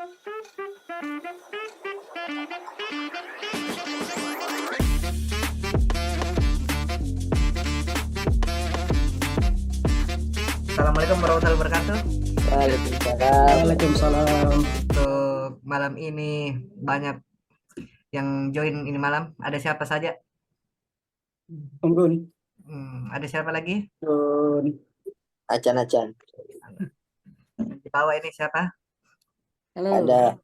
Assalamualaikum warahmatullahi wabarakatuh. Waalaikumsalam. Waalaikumsalam. Untuk malam ini banyak yang join ini malam. Ada siapa saja? Om Gun. Ada siapa lagi? Gun. Acan-acan. Di bawah ini siapa? Halo.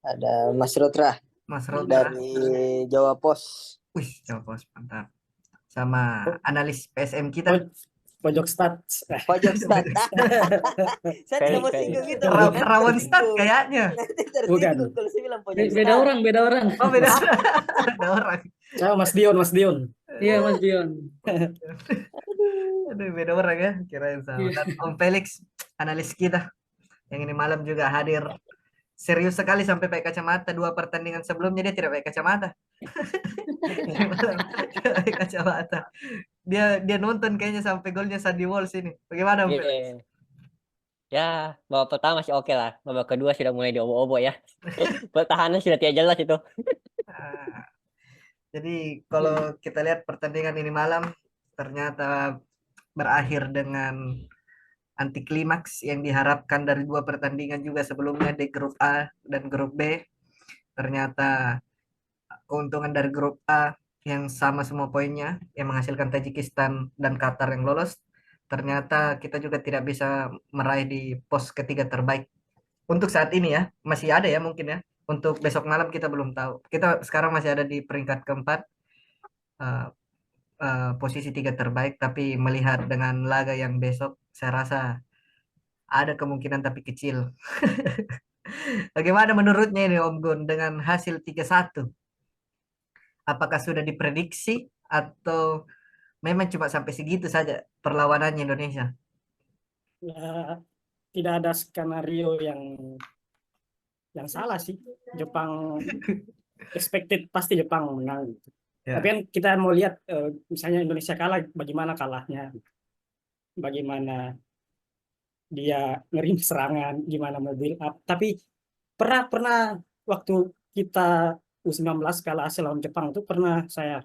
Ada Mas Rotra Mas Rodra. dari Jawa Pos. Wih, Jawa Pos, mantap. Sama analis PSM kita. Pojok stats. Pojok stat. Saya tidak mau singgung gitu. Rawan stat kayaknya. Bukan. Kalau saya bilang pojok stat. Beda orang. Oh, beda. Ada orang. Oh, Mas Dion. Iya, Mas Dion. Aduh, beda orang ya. Kirain sama. Dan Om Felix, analis kita. Yang ini malam juga hadir. Serius sekali sampai pakai kacamata. 2 pertandingan sebelumnya dia tidak pakai kacamata. Tidak pakai kacamata. Dia nonton kayaknya sampai golnya Sandy Walsh ini. Bagaimana Om Felix? Ya, babak pertama masih oke lah. Babak kedua sudah mulai diobo-obo ya. Pertahanan sudah tidak jelas itu. Jadi kalau kita lihat pertandingan ini malam ternyata berakhir dengan anti klimaks yang diharapkan dari 2 pertandingan juga sebelumnya di grup A dan grup B. Ternyata keuntungan dari grup A yang sama semua poinnya yang menghasilkan Tajikistan dan Qatar yang lolos. Ternyata kita juga tidak bisa meraih di pos ketiga terbaik. Untuk saat ini ya, masih ada ya mungkin ya. Untuk besok malam kita belum tahu. Kita sekarang masih ada di peringkat keempat. Posisi 3 terbaik, tapi melihat dengan laga yang besok saya rasa ada kemungkinan tapi kecil. Bagaimana menurutnya ini Om Gun dengan hasil 3-1? Apakah sudah diprediksi atau memang cuma sampai segitu saja perlawanannya Indonesia? Ya, tidak ada skenario yang salah sih. Jepang expected pasti Jepang menang. Ya. Tapi kan kita mau lihat misalnya Indonesia kalah, bagaimana kalahnya, bagaimana dia ngerim serangan, gimana mau build up. Tapi pernah waktu kita U19 kalah hasil lawan Jepang itu pernah saya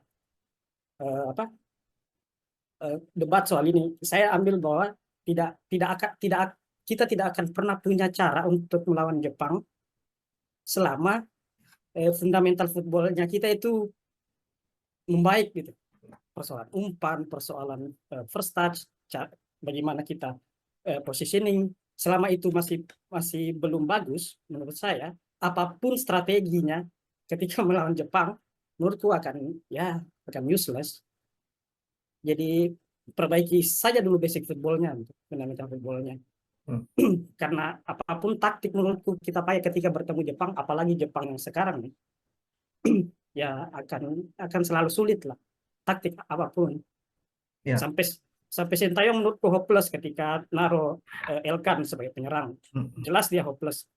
debat soal ini. Saya ambil bahwa kita tidak akan pernah punya cara untuk melawan Jepang selama fundamental footballnya kita itu membaik gitu. Persoalan umpan, persoalan first touch, bagaimana kita positioning, selama itu masih belum bagus menurut saya, apapun strateginya ketika melawan Jepang menurutku akan useless. Jadi perbaiki saja dulu basic footballnya, fundamental footballnya. Karena apapun taktik menurutku kita pakai ketika bertemu Jepang, apalagi Jepang yang sekarang ya akan selalu sulit lah taktik apapun. Ya. Sampai Sintayong menurutku hopeless ketika naruh Elkan sebagai penyerang. Jelas dia hopeless.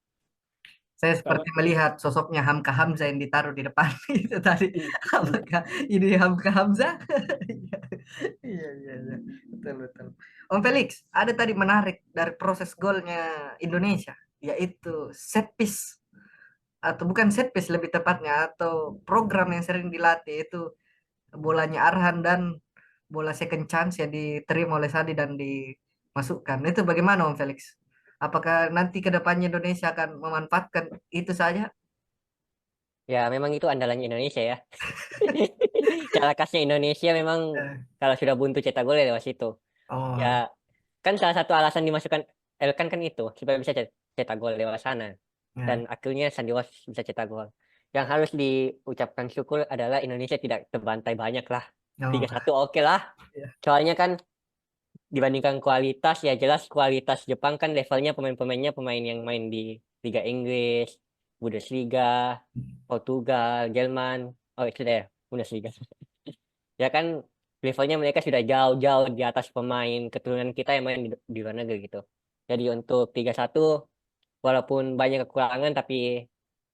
Saya seperti melihat sosoknya Hamka Hamzah yang ditaruh di depan itu tadi. Apakah ini Hamka Hamzah? Iya. Betul. Om Felix, ada tadi menarik dari proses golnya Indonesia, yaitu set piece. Atau bukan set piece lebih tepatnya, atau program yang sering dilatih itu bolanya Arhan dan bola second chance yang diterima oleh Sadi dan dimasukkan. Itu bagaimana Om Felix? Apakah nanti ke depannya Indonesia akan memanfaatkan itu saja? Ya, memang itu andalannya Indonesia ya. Cara khasnya Indonesia memang kalau sudah buntu cetak gol ya lewat situ. Oh. Ya, kan salah satu alasan dimasukkan Elkan kan itu supaya bisa cetak gol lewat sana. Dan akhirnya Sandy Walsh bisa cetak gol. Yang harus diucapkan syukur adalah Indonesia tidak terbantai banyak lah. 3-1 oke lah. Soalnya kan dibandingkan kualitas, ya jelas kualitas Jepang kan levelnya pemain-pemainnya pemain yang main di Liga Inggris, Bundesliga, Portugal, Jerman. Oh itu deh, Bundesliga. Ya kan levelnya mereka sudah jauh-jauh di atas pemain keturunan kita yang main di luar negeri gitu. Jadi untuk 3-1 walaupun banyak kekurangan tapi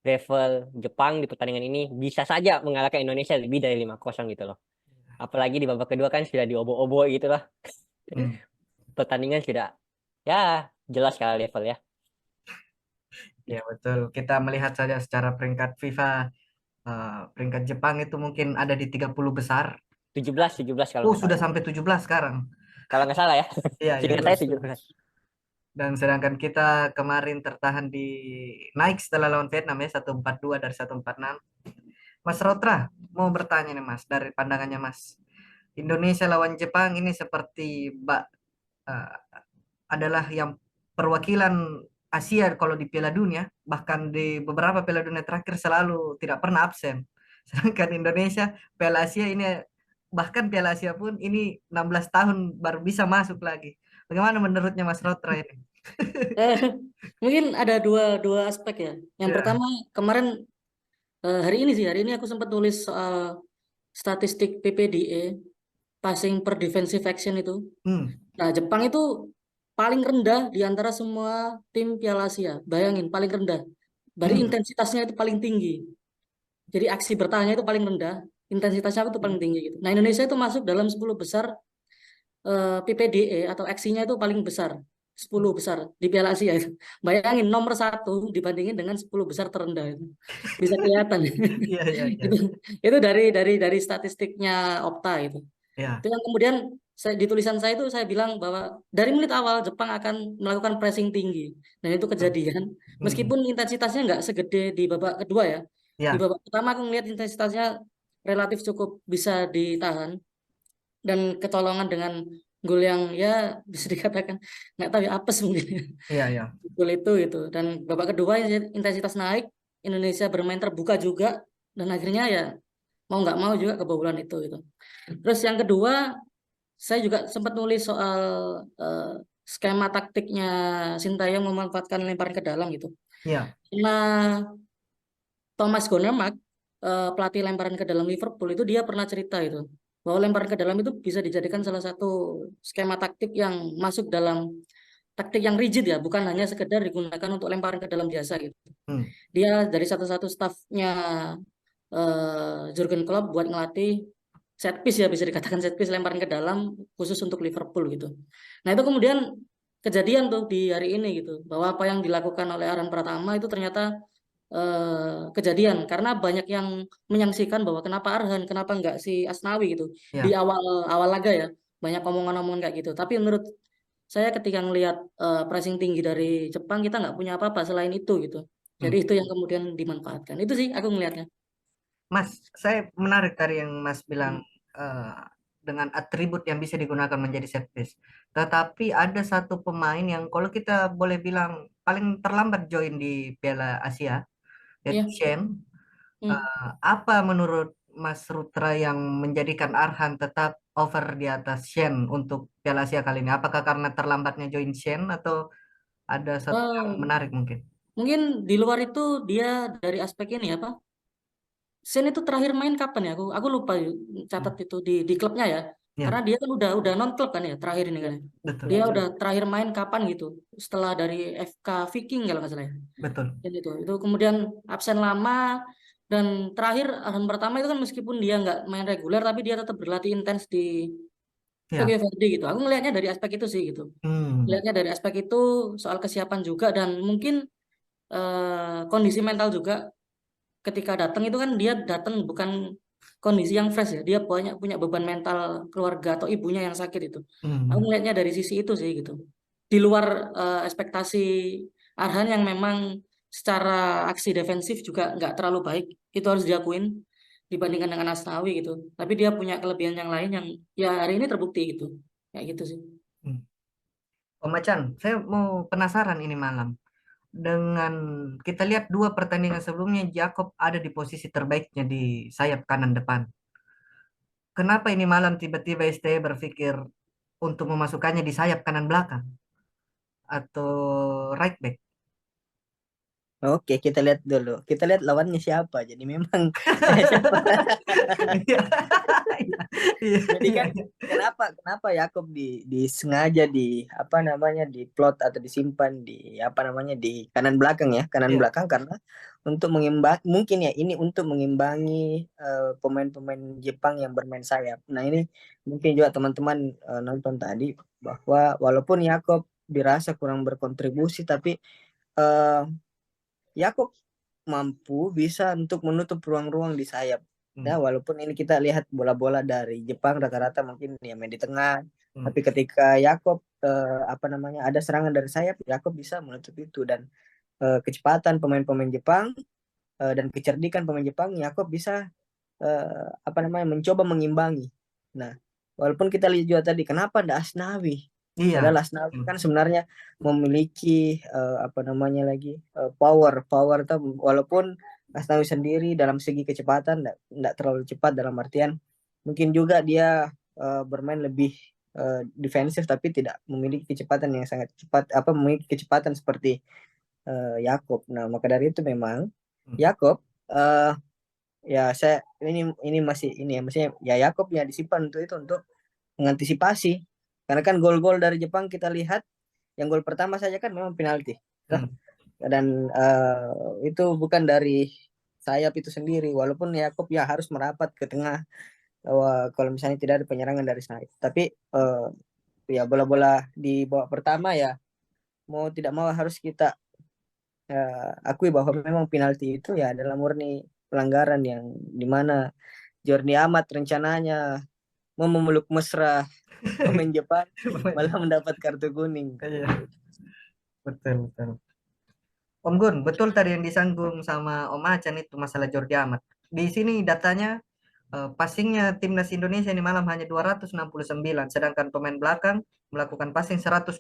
level Jepang di pertandingan ini bisa saja mengalahkan Indonesia lebih dari 5-0 gitu loh. Apalagi di babak kedua kan sudah diobo-obo gitu lah. Pertandingan sudah ya jelas kalah level ya. Ya betul. Kita melihat saja secara peringkat FIFA, peringkat Jepang itu mungkin ada di 30 besar. 17 kalau nggak Sudah salah. sampai 17 sekarang. Kalau nggak salah ya. Iya, iya. Seingat saya 17. Dan sedangkan kita kemarin tertahan di naik setelah lawan Vietnam ya, 142 dari 146. Mas Rotra, mau bertanya nih Mas, dari pandangannya Mas. Indonesia lawan Jepang ini seperti eh, adalah yang perwakilan Asia kalau di Piala Dunia, bahkan di beberapa Piala Dunia terakhir selalu tidak pernah absen. Sedangkan Indonesia Piala Asia ini, bahkan Piala Asia pun ini 16 tahun baru bisa masuk lagi. Bagaimana menurutnya Mas Rotra ini? Eh, mungkin ada dua aspek ya. Yang Ya. pertama kemarin hari ini aku sempat nulis soal statistik PPDE, passing per defensive action itu. Hmm. Nah, Jepang itu paling rendah di antara semua tim Piala Asia. Bayangin, paling rendah. Dari Hmm. intensitasnya itu paling tinggi. Jadi aksi bertahannya itu paling rendah, intensitasnya itu paling tinggi gitu. Nah, Indonesia itu masuk dalam 10 besar PPDE atau aksinya itu paling besar. 10 besar di Piala Asia itu. Bayangin nomor 1 dibandingin dengan 10 besar terendah itu. Bisa kelihatan. Iya, iya, iya. Itu dari statistiknya Opta itu. Ya. Itu yang kemudian di tulisan saya itu saya bilang bahwa dari menit awal Jepang akan melakukan pressing tinggi. Dan itu kejadian. Hmm. Meskipun intensitasnya nggak segede di babak kedua ya. Di Ya. babak pertama aku melihat intensitasnya relatif cukup bisa ditahan. Dan ketolongan dengan gol yang ya bisa dikatakan nggak tahu ya apes mungkin. Iya, iya. Gol itu. Dan babak kedua intensitas naik. Indonesia bermain terbuka juga. Dan akhirnya ya mau nggak mau juga kebobolan itu gitu. Terus yang kedua, saya juga sempat nulis soal skema taktiknya Sintayong memanfaatkan lemparan ke dalam gitu. Iya. Nah, Thomas Gonnermark, pelatih lemparan ke dalam Liverpool itu dia pernah cerita itu bahwa lemparan ke dalam itu bisa dijadikan salah satu skema taktik yang masuk dalam taktik yang rigid ya, bukan hanya sekedar digunakan untuk lemparan ke dalam biasa gitu. Hmm. Dia dari satu-satu staffnya Jurgen Klopp buat ngelatih set piece ya, bisa dikatakan set piece lemparan ke dalam khusus untuk Liverpool gitu. Nah itu kemudian kejadian tuh di hari ini gitu, bahwa apa yang dilakukan oleh Arhan Pratama itu ternyata kejadian karena banyak yang menyaksikan bahwa kenapa Arhan, kenapa enggak si Asnawi gitu di Ya. awal laga ya, banyak omongan-omongan kayak gitu. Tapi menurut saya ketika ngelihat pressing tinggi dari Jepang, kita nggak punya apa-apa selain itu gitu. Jadi Hmm. itu yang kemudian dimanfaatkan. Itu sih aku ngelihatnya. Mas, saya menarik tadi yang Mas bilang Hmm. dengan atribut yang bisa digunakan menjadi set piece. Tetapi ada satu pemain yang kalau kita boleh bilang paling terlambat join di Piala Asia, Iya. yaitu Shen. Hmm. Apa menurut Mas Rutra yang menjadikan Arhan tetap over di atas Shen untuk Piala Asia kali ini? Apakah karena terlambatnya join Shen atau ada satu yang Eh, menarik mungkin? mungkin di luar itu dia dari aspek ini apa? Sen itu terakhir main kapan ya? Aku lupa catat itu di klubnya ya. Ya, Karena dia kan udah non klub kan ya terakhir ini kan. betul, Dia udah terakhir main kapan gitu? Setelah dari FK Viking kalau nggak salah ya. betul. Dan itu kemudian absen lama dan terakhir Arhan pertama itu kan meskipun dia nggak main reguler tapi dia tetap berlatih intens di Ya. Tokyo Verde gitu. Aku ngelihatnya dari aspek itu sih gitu. Hmm. Lihatnya dari aspek itu soal kesiapan juga dan mungkin kondisi mental juga ketika datang itu kan dia datang bukan kondisi yang fresh ya. Dia banyak punya beban mental keluarga atau ibunya yang sakit itu. Aku Hmm. melihatnya dari sisi itu sih gitu. Di luar ekspektasi Arhan yang memang secara aksi defensif juga nggak terlalu baik. Itu harus diakuin dibandingkan dengan Asnawi gitu. Tapi dia punya kelebihan yang lain yang ya hari ini terbukti gitu. Kayak gitu sih. Hmm. Om Macan, saya mau penasaran ini malam. Dengan kita lihat dua pertandingan sebelumnya, Jakob ada di posisi terbaiknya di sayap kanan depan. Kenapa ini malam tiba-tiba STY berpikir untuk memasukkannya di sayap kanan belakang atau right back? Oke, kita lihat dulu. Kita lihat lawannya siapa. Jadi memang siapa. Iya, iya, Jadi iya, kan kenapa Yakob disengaja di apa namanya di plot atau disimpan di apa namanya di kanan belakang ya, kanan iya. belakang karena untuk mengimbang mungkin ya ini untuk mengimbangi pemain-pemain Jepang yang bermain sayap. Nah, ini mungkin juga teman-teman nonton tadi bahwa walaupun Yakob dirasa kurang berkontribusi tapi eh, Yakob mampu bisa untuk menutup ruang-ruang di sayap. Ya, walaupun ini kita lihat bola-bola dari Jepang rata-rata mungkin ya main di tengah, tapi ketika Yakob ada serangan dari sayap, Yakob bisa menutup itu. Dan kecepatan pemain-pemain Jepang dan kecerdikan pemain Jepang, Yakob bisa mencoba mengimbangi. Nah, walaupun kita lihat juga tadi kenapa ndak Asnawi? Iya. Padahal Asnawi kan sebenarnya memiliki power walaupun Asnawi sendiri dalam segi kecepatan ndak terlalu cepat, dalam artian mungkin juga dia bermain lebih defensif, tapi tidak memiliki kecepatan yang sangat cepat, memiliki kecepatan seperti Yakob. Nah, maka dari itu memang Yakob ya saya ini masih ini ya, maksudnya ya Yakob ya disimpan untuk mengantisipasi, karena kan gol-gol dari Jepang kita lihat yang gol pertama saja kan memang penalti. Dan itu bukan dari sayap itu sendiri, walaupun Yakob ya harus merapat ke tengah kalau misalnya tidak ada penyerangan dari sayap. Tapi ya bola-bola di babak pertama ya mau tidak mau harus kita akui bahwa memang penalti itu ya adalah murni pelanggaran, yang dimana Jordi Amat rencananya mau memeluk mesra pemain Jepang malah mendapat kartu kuning. Iya. Betul. Om Gun, betul tadi yang disanggung sama Om Acan itu masalah Jordi Amat. Di sini datanya passingnya timnas Indonesia ini malam hanya 269, sedangkan pemain belakang melakukan passing 120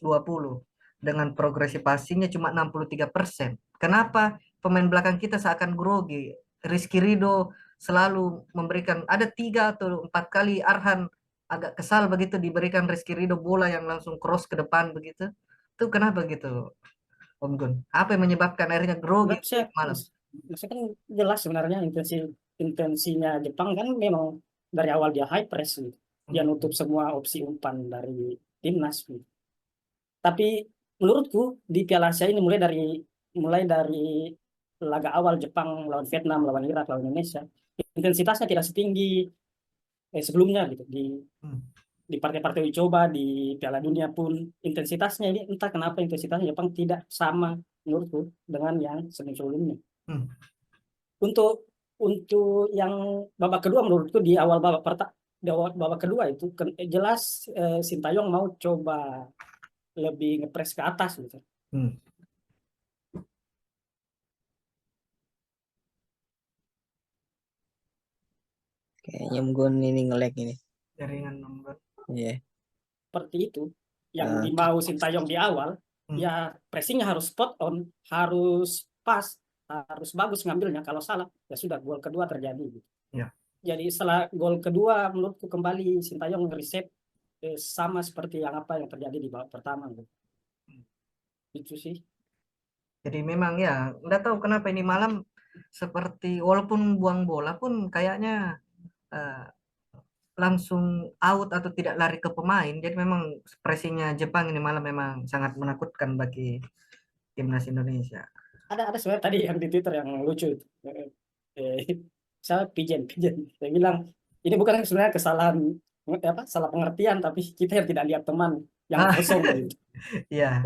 dengan progresi passingnya cuma 63%. Kenapa pemain belakang kita seakan grogi? Rizky Ridho selalu memberikan, ada 3 atau 4 kali Arhan agak kesal begitu diberikan Rizky Ridho bola yang langsung cross ke depan begitu. Itu kenapa gitu, Om Gun? Apa yang menyebabkan akhirnya grogi malam? Maksudnya kan jelas sebenarnya intensinya Jepang kan memang dari awal dia high press gitu. Dia nutup semua opsi umpan dari timnas gitu. Tapi menurutku di Piala Asia ini mulai dari laga awal Jepang lawan Vietnam, lawan Irak, lawan Indonesia, intensitasnya tidak setinggi sebelumnya gitu. Di partai-partai uji coba di Piala Dunia pun intensitasnya ini entah kenapa intensitasnya Jepang tidak sama menurutku dengan yang sebelumnya. Untuk yang babak kedua menurutku di awal babak kedua itu jelas Sintayong mau coba lebih ngepres ke atas gitu. Kayaknya Gun ini nge-lag ini. Jaringan nomor. Iya. Seperti itu. Yang dimau Sintayong di awal, ya pressingnya harus spot on, harus pas, harus bagus ngambilnya. Kalau salah, ya sudah gol kedua terjadi. Gitu. Ya. Jadi setelah gol kedua, menurutku kembali Sintayong reset sama seperti yang terjadi di babak pertama. Gitu. Itu sih. Jadi memang ya, nggak tahu kenapa ini malam seperti walaupun buang bola pun kayaknya langsung out atau tidak lari ke pemain. Jadi memang presinya Jepang ini malam memang sangat menakutkan bagi timnas Indonesia. Ada sebenarnya tadi yang di Twitter yang lucu itu. Saya pijen. Saya bilang ini bukan sebenarnya kesalahan salah pengertian, tapi kita yang tidak lihat teman yang kosong gitu. Iya.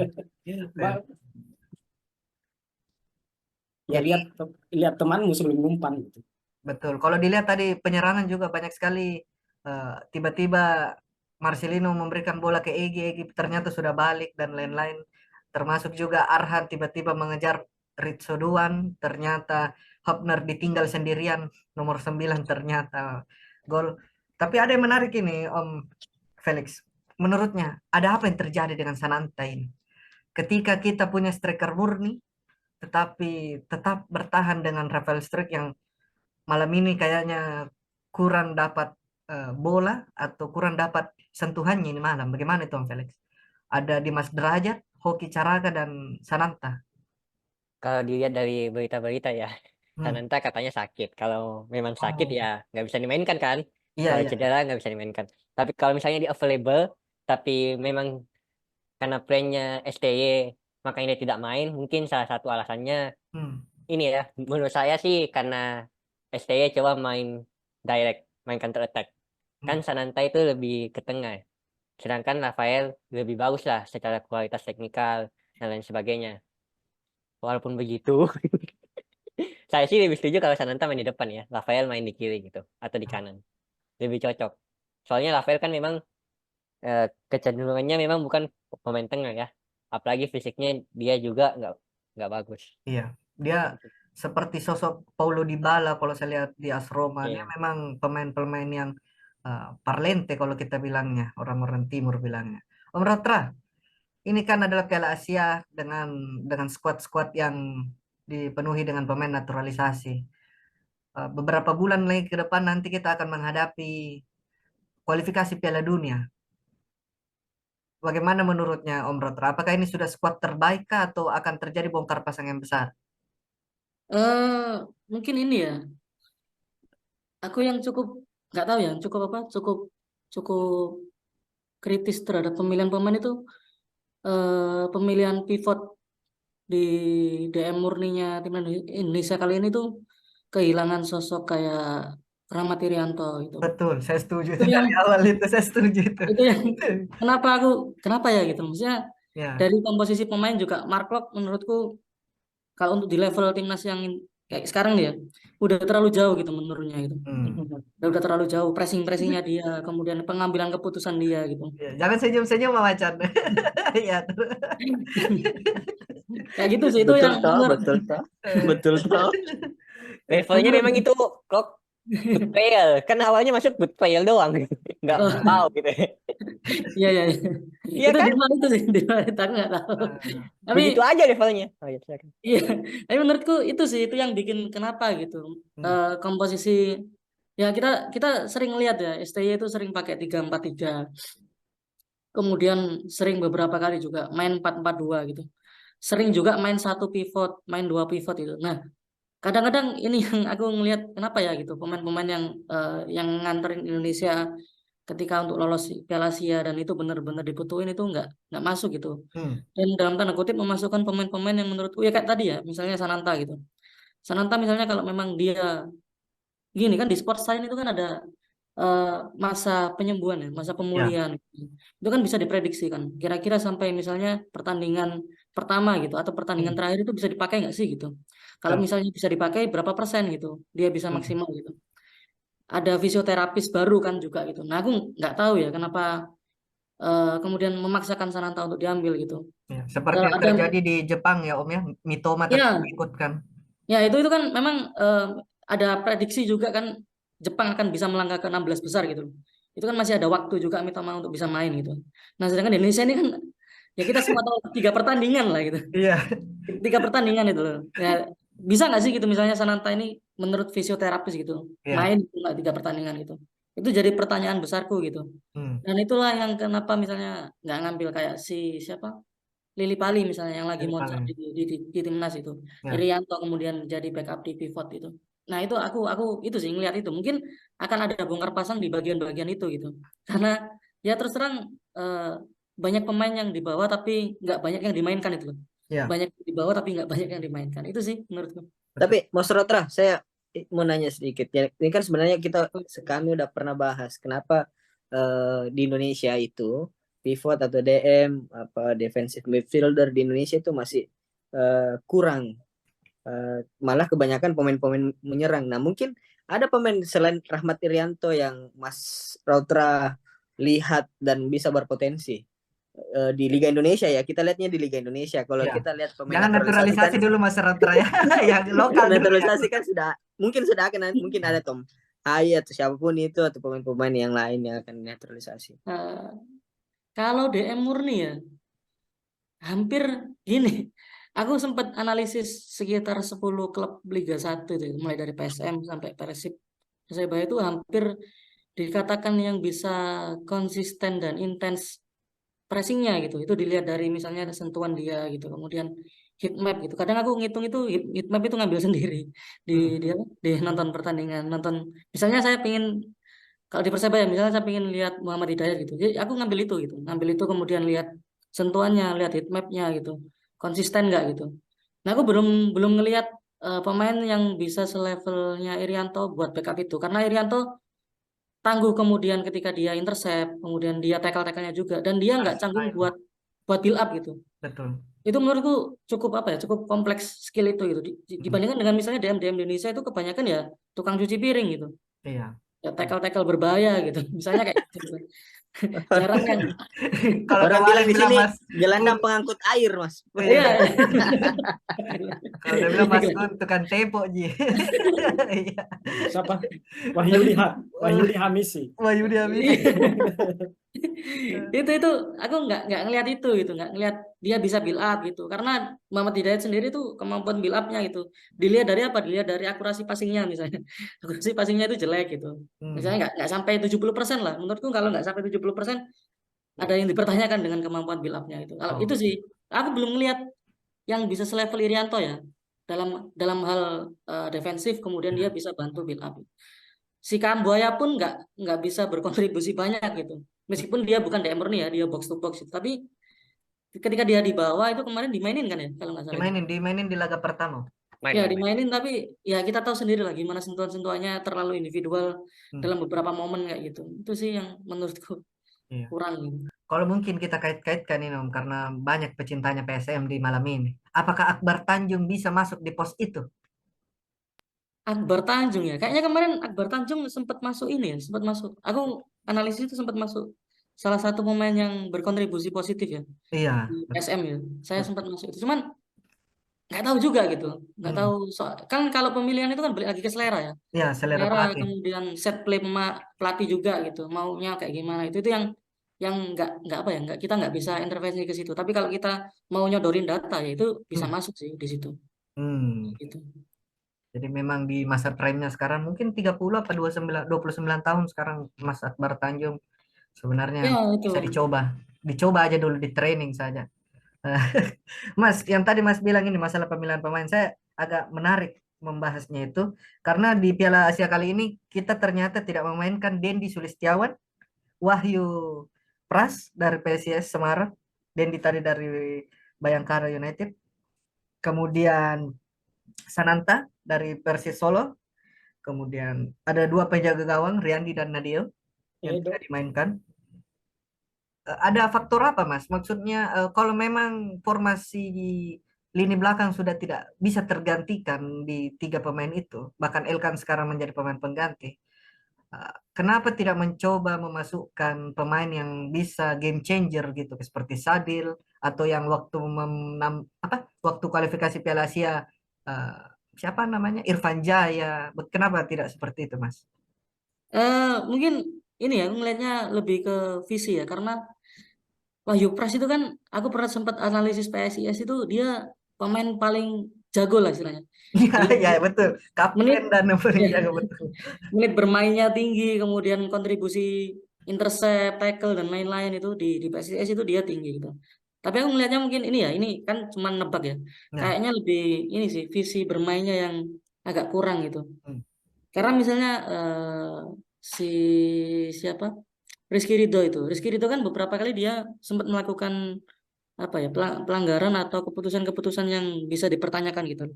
Ya lihat temanmu sebelum umpan gitu. Betul. Kalau dilihat tadi penyerangan juga banyak sekali tiba-tiba Marcelino memberikan bola ke Egy ternyata sudah balik dan lain-lain. Termasuk juga Arhan tiba-tiba mengejar Ritso Duan, ternyata Hopner ditinggal sendirian nomor 9 ternyata gol. Tapi ada yang menarik ini Om Felix. Menurutnya ada apa yang terjadi dengan Sananta ini? Ketika kita punya striker murni tetapi tetap bertahan dengan Rafael Struijk yang malam ini kayaknya kurang dapat bola atau kurang dapat sentuhannya ini malam. Bagaimana itu Om Felix? Ada Dimas Derajat, Hoki Caraka, dan Sananta. Kalau dilihat dari berita-berita ya, Sananta katanya sakit. Kalau memang sakit ya nggak bisa dimainkan kan. Kalau cedera nggak bisa dimainkan. Tapi kalau misalnya di available, tapi memang karena plannya STY makanya dia tidak main, mungkin salah satu alasannya ini ya, menurut saya sih karena STY coba main direct, main counter attack. Kan Sananta itu lebih ke tengah. Sedangkan Rafael lebih bagus lah secara kualitas teknikal dan lain sebagainya. Walaupun begitu, Saya sih lebih setuju kalau Sananta main di depan ya, Rafael main di kiri gitu atau di kanan. Lebih cocok. Soalnya Rafael kan memang kecenderungannya memang bukan pemain tengah ya. Apalagi fisiknya dia juga nggak bagus. Iya, dia seperti sosok Paulo Dybala kalau saya lihat di AS Roma. Dia Iya. memang pemain-pemain yang parlente kalau kita bilangnya, orang-orang timur bilangnya. Om Ratra, ini kan adalah Piala Asia dengan skuad-skuad yang dipenuhi dengan pemain naturalisasi. Beberapa bulan lagi ke depan nanti kita akan menghadapi kualifikasi Piala Dunia. Bagaimana menurutnya Om Ratra? Apakah ini sudah skuad terbaik kah atau akan terjadi bongkar pasang yang besar? Mungkin ini ya, aku yang cukup nggak tahu ya, cukup apa, cukup kritis terhadap pemilihan pemain itu, pemilihan pivot di DM murninya timnas Indonesia kali ini tuh kehilangan sosok kayak Rahmat Irianto gitu. Betul, saya setuju Itu itu yang dari awal itu saya setuju itu. itu yang kenapa ya gitu. Maksudnya Ya, dari komposisi pemain juga Mark Klok menurutku kalau untuk di level timnas yang kayak sekarang nih ya, udah terlalu jauh gitu menurunnya gitu. Udah terlalu jauh pressingnya dia, kemudian pengambilan keputusan dia gitu. ya, jangan senyum-senyum Mama Chan. Ya, Kayak gitu sih itu Betul yang toh, menurut betul toh, betul toh. Levelnya memang itu kok good fail. Kan awalnya masuk good fail doang. Nggak Oh. tahu gitu. Iya. Iya Itu kan? di mana itu sih? Di mana itu aku nggak tahu. Tapi Begitu aja levelnya. Oh, ya, silakan. iya, tapi menurutku itu sih itu yang bikin kenapa gitu. Komposisi ya kita sering lihat ya STY itu sering pakai 3-4-3. Kemudian sering beberapa kali juga main 4-4-2 gitu. Sering juga main satu pivot, main 2 pivot itu. Nah, kadang-kadang ini yang aku ngelihat kenapa ya gitu pemain-pemain yang nganterin Indonesia ketika untuk lolos Piala Asia dan itu benar-benar dibutuhin itu nggak masuk gitu. Dan dalam tanda kutip memasukkan pemain-pemain yang menurutku ya kayak tadi ya, misalnya Sananta gitu. Sananta misalnya kalau memang dia gini kan di sport science itu kan ada masa penyembuhan ya, masa pemulihan. Itu kan bisa diprediksi kan. Kira-kira sampai misalnya pertandingan pertama gitu atau pertandingan terakhir itu bisa dipakai nggak sih gitu. Kalau misalnya bisa dipakai berapa persen gitu, dia bisa maksimal gitu. Ada fisioterapis baru kan juga gitu. Nah aku nggak tahu ya kenapa kemudian memaksakan Sananta untuk diambil gitu. Ya, seperti yang terjadi di Jepang ya Om ya, Mitoma Ya, ikut kan. ya itu kan memang ada prediksi juga kan Jepang akan bisa melangkah ke 16 besar gitu. Itu kan masih ada waktu juga Mitoma untuk bisa main gitu. Nah sedangkan di Indonesia ini kan ya kita semua tahu 3 pertandingan lah gitu. Iya. 3 pertandingan itu loh. Ya bisa nggak sih gitu misalnya Sananta ini menurut fisioterapis gitu main nggak 3 pertandingan gitu. Itu jadi pertanyaan besarku gitu. Dan itulah yang kenapa misalnya nggak ngambil kayak siapa Lili Pali misalnya yang lagi moncer di timnas itu. Irianto kemudian jadi backup di pivot itu. Nah itu aku itu sih ngelihat itu mungkin akan ada bongkar pasang di bagian-bagian itu gitu. Karena ya terus terang banyak pemain yang dibawa tapi nggak banyak yang dimainkan itu loh. Banyak dibawa tapi nggak banyak yang dimainkan. Itu sih menurutku. Tapi Mas Rotra, saya mau nanya sedikit ya. Ini kan sebenarnya kami udah pernah bahas kenapa di Indonesia itu pivot atau DM defensive midfielder di Indonesia itu masih kurang. Malah kebanyakan pemain-pemain menyerang. Nah, mungkin ada pemain selain Rahmat Irianto yang Mas Rotra lihat dan bisa berpotensi di Liga Indonesia ya. Kita lihatnya di Liga Indonesia. Kalau kita lihat pemain jangan naturalisasi dulu Mas Rotra ya. Yang lokal naturalisasi kan mungkin ada Tom Hai atau siapapun itu atau pemain-pemain yang lain yang akan naturalisasi. Kalau DM murni ya hampir gini. Aku sempat analisis sekitar 10 klub Liga 1 itu, mulai dari PSM sampai Persib. Persebaya itu hampir dikatakan yang bisa konsisten dan intens pressingnya gitu. Itu dilihat dari misalnya sentuhan dia gitu. Kemudian heat map gitu. Kadang aku ngitung itu heat map itu ngambil sendiri di nonton pertandingan. Misalnya saya pingin kalau di Persebaya misalnya saya pingin lihat Muhammad Hidayat gitu. Jadi aku ngambil itu gitu. Ngambil itu kemudian lihat sentuhannya, lihat heat mapnya gitu. Konsisten nggak gitu. Nah aku belum ngelihat pemain yang bisa selevelnya Irianto buat backup itu karena Irianto tangguh kemudian ketika dia intercept kemudian dia tackle-nya juga dan dia nggak canggung buat build up gitu. Betul. Itu menurutku cukup apa ya, cukup kompleks skill itu gitu. Dibandingkan dengan misalnya DM Indonesia itu kebanyakan ya tukang cuci piring gitu. Iya. Ya tackle-tackle berbahaya gitu. Misalnya kayak gitu. Jarang yang Kalau Orang kemarin bilang di bilang sini Mas gelandang Gun, pengangkut air, Mas. iya. iya. Kalau dia bilang Mas Gun tukang tepo Ji. Iya. Siapa? Wahyudi Hamisi. Wahyu dia habis. Itu aku nggak ngelihat itu gitu, nggak ngelihat dia bisa build up gitu, karena Muhammad Hidayat sendiri tuh kemampuan build upnya gitu dilihat dari apa, dilihat dari akurasi passingnya misalnya. Akurasi passingnya itu jelek gitu, misalnya nggak sampai 70% lah menurutku. Kalau nggak sampai 70% ada yang dipertanyakan dengan kemampuan build upnya itu. Kalau itu sih aku belum ngelihat yang bisa selevel Irianto ya dalam hal defensif, kemudian dia bisa bantu build up. Si Kambuaya pun nggak bisa berkontribusi banyak gitu. Meskipun dia bukan DM murni ya, dia box to box gitu. Tapi ketika dia di bawah itu kemarin dimainin kan ya, kalau nggak salah. Dimainin di laga pertama. Ya dimainin, tapi ya kita tahu sendiri lah gimana sentuhan-sentuhannya terlalu individual dalam beberapa momen kayak gitu. Itu sih yang menurutku kurang gitu. Kalau mungkin kita kait-kaitkan ini Om, karena banyak pecintanya PSM di malam ini. Apakah Akbar Tanjung bisa masuk di pos itu? Akbar Tanjung ya, kayaknya kemarin Akbar Tanjung sempat masuk ini ya, sempat masuk. Aku analisis itu sempat masuk salah satu pemain yang berkontribusi positif ya Iya. di PSM ya. Saya sempat masuk itu, cuman nggak tahu juga gitu, nggak tahu kan kalau pemilihan itu kan balik lagi ke selera ya. Iya, selera pelatih. Kemudian set play pelatih juga gitu, maunya kayak gimana itu yang nggak apa ya, kita nggak bisa intervensi ke situ. Tapi kalau kita mau nyodorin data ya itu bisa masuk sih di situ. Gitu. Jadi memang di masa prime-nya sekarang mungkin 30 apa 29 tahun sekarang Mas Akbar Tanjung sebenarnya Ya itu. bisa dicoba aja dulu di training saja. Mas, yang tadi Mas bilang ini masalah pemilihan pemain, saya agak menarik membahasnya itu karena di Piala Asia kali ini kita ternyata tidak memainkan Dendi Sulistiawan, Wahyu Pras dari PSIS Semarang, Dendi tadi dari Bayangkara United, kemudian Sananta dari Persis Solo, kemudian ada 2 penjaga gawang Riyandi dan Nadio yang tidak dimainkan. Ada faktor apa Mas? Maksudnya kalau memang formasi lini belakang sudah tidak bisa tergantikan di 3 pemain itu, bahkan Elkan sekarang menjadi pemain pengganti. Kenapa tidak mencoba memasukkan pemain yang bisa game changer gitu, seperti Sadil atau yang waktu kualifikasi Piala Asia siapa namanya Irfan Jaya? Kenapa tidak seperti itu Mas? Mungkin ini ya, aku ngelihatnya lebih ke visi ya, karena Wahyu Pras itu kan aku pernah sempat analisis PSIS itu dia pemain paling jago lah istilahnya. Iya, betul. Menit Kapten dan paling ya, jago betul. menit bermainnya tinggi, kemudian kontribusi intercept, tackle dan lain-lain itu di PSIS itu dia tinggi gitu. Tapi aku melihatnya mungkin ini ya, ini kan cuma nebak ya. Kayaknya lebih ini sih visi bermainnya yang agak kurang gitu. Karena misalnya si siapa? Rizky Ridho kan beberapa kali dia sempat melakukan apa ya, pelanggaran atau keputusan-keputusan yang bisa dipertanyakan gitu.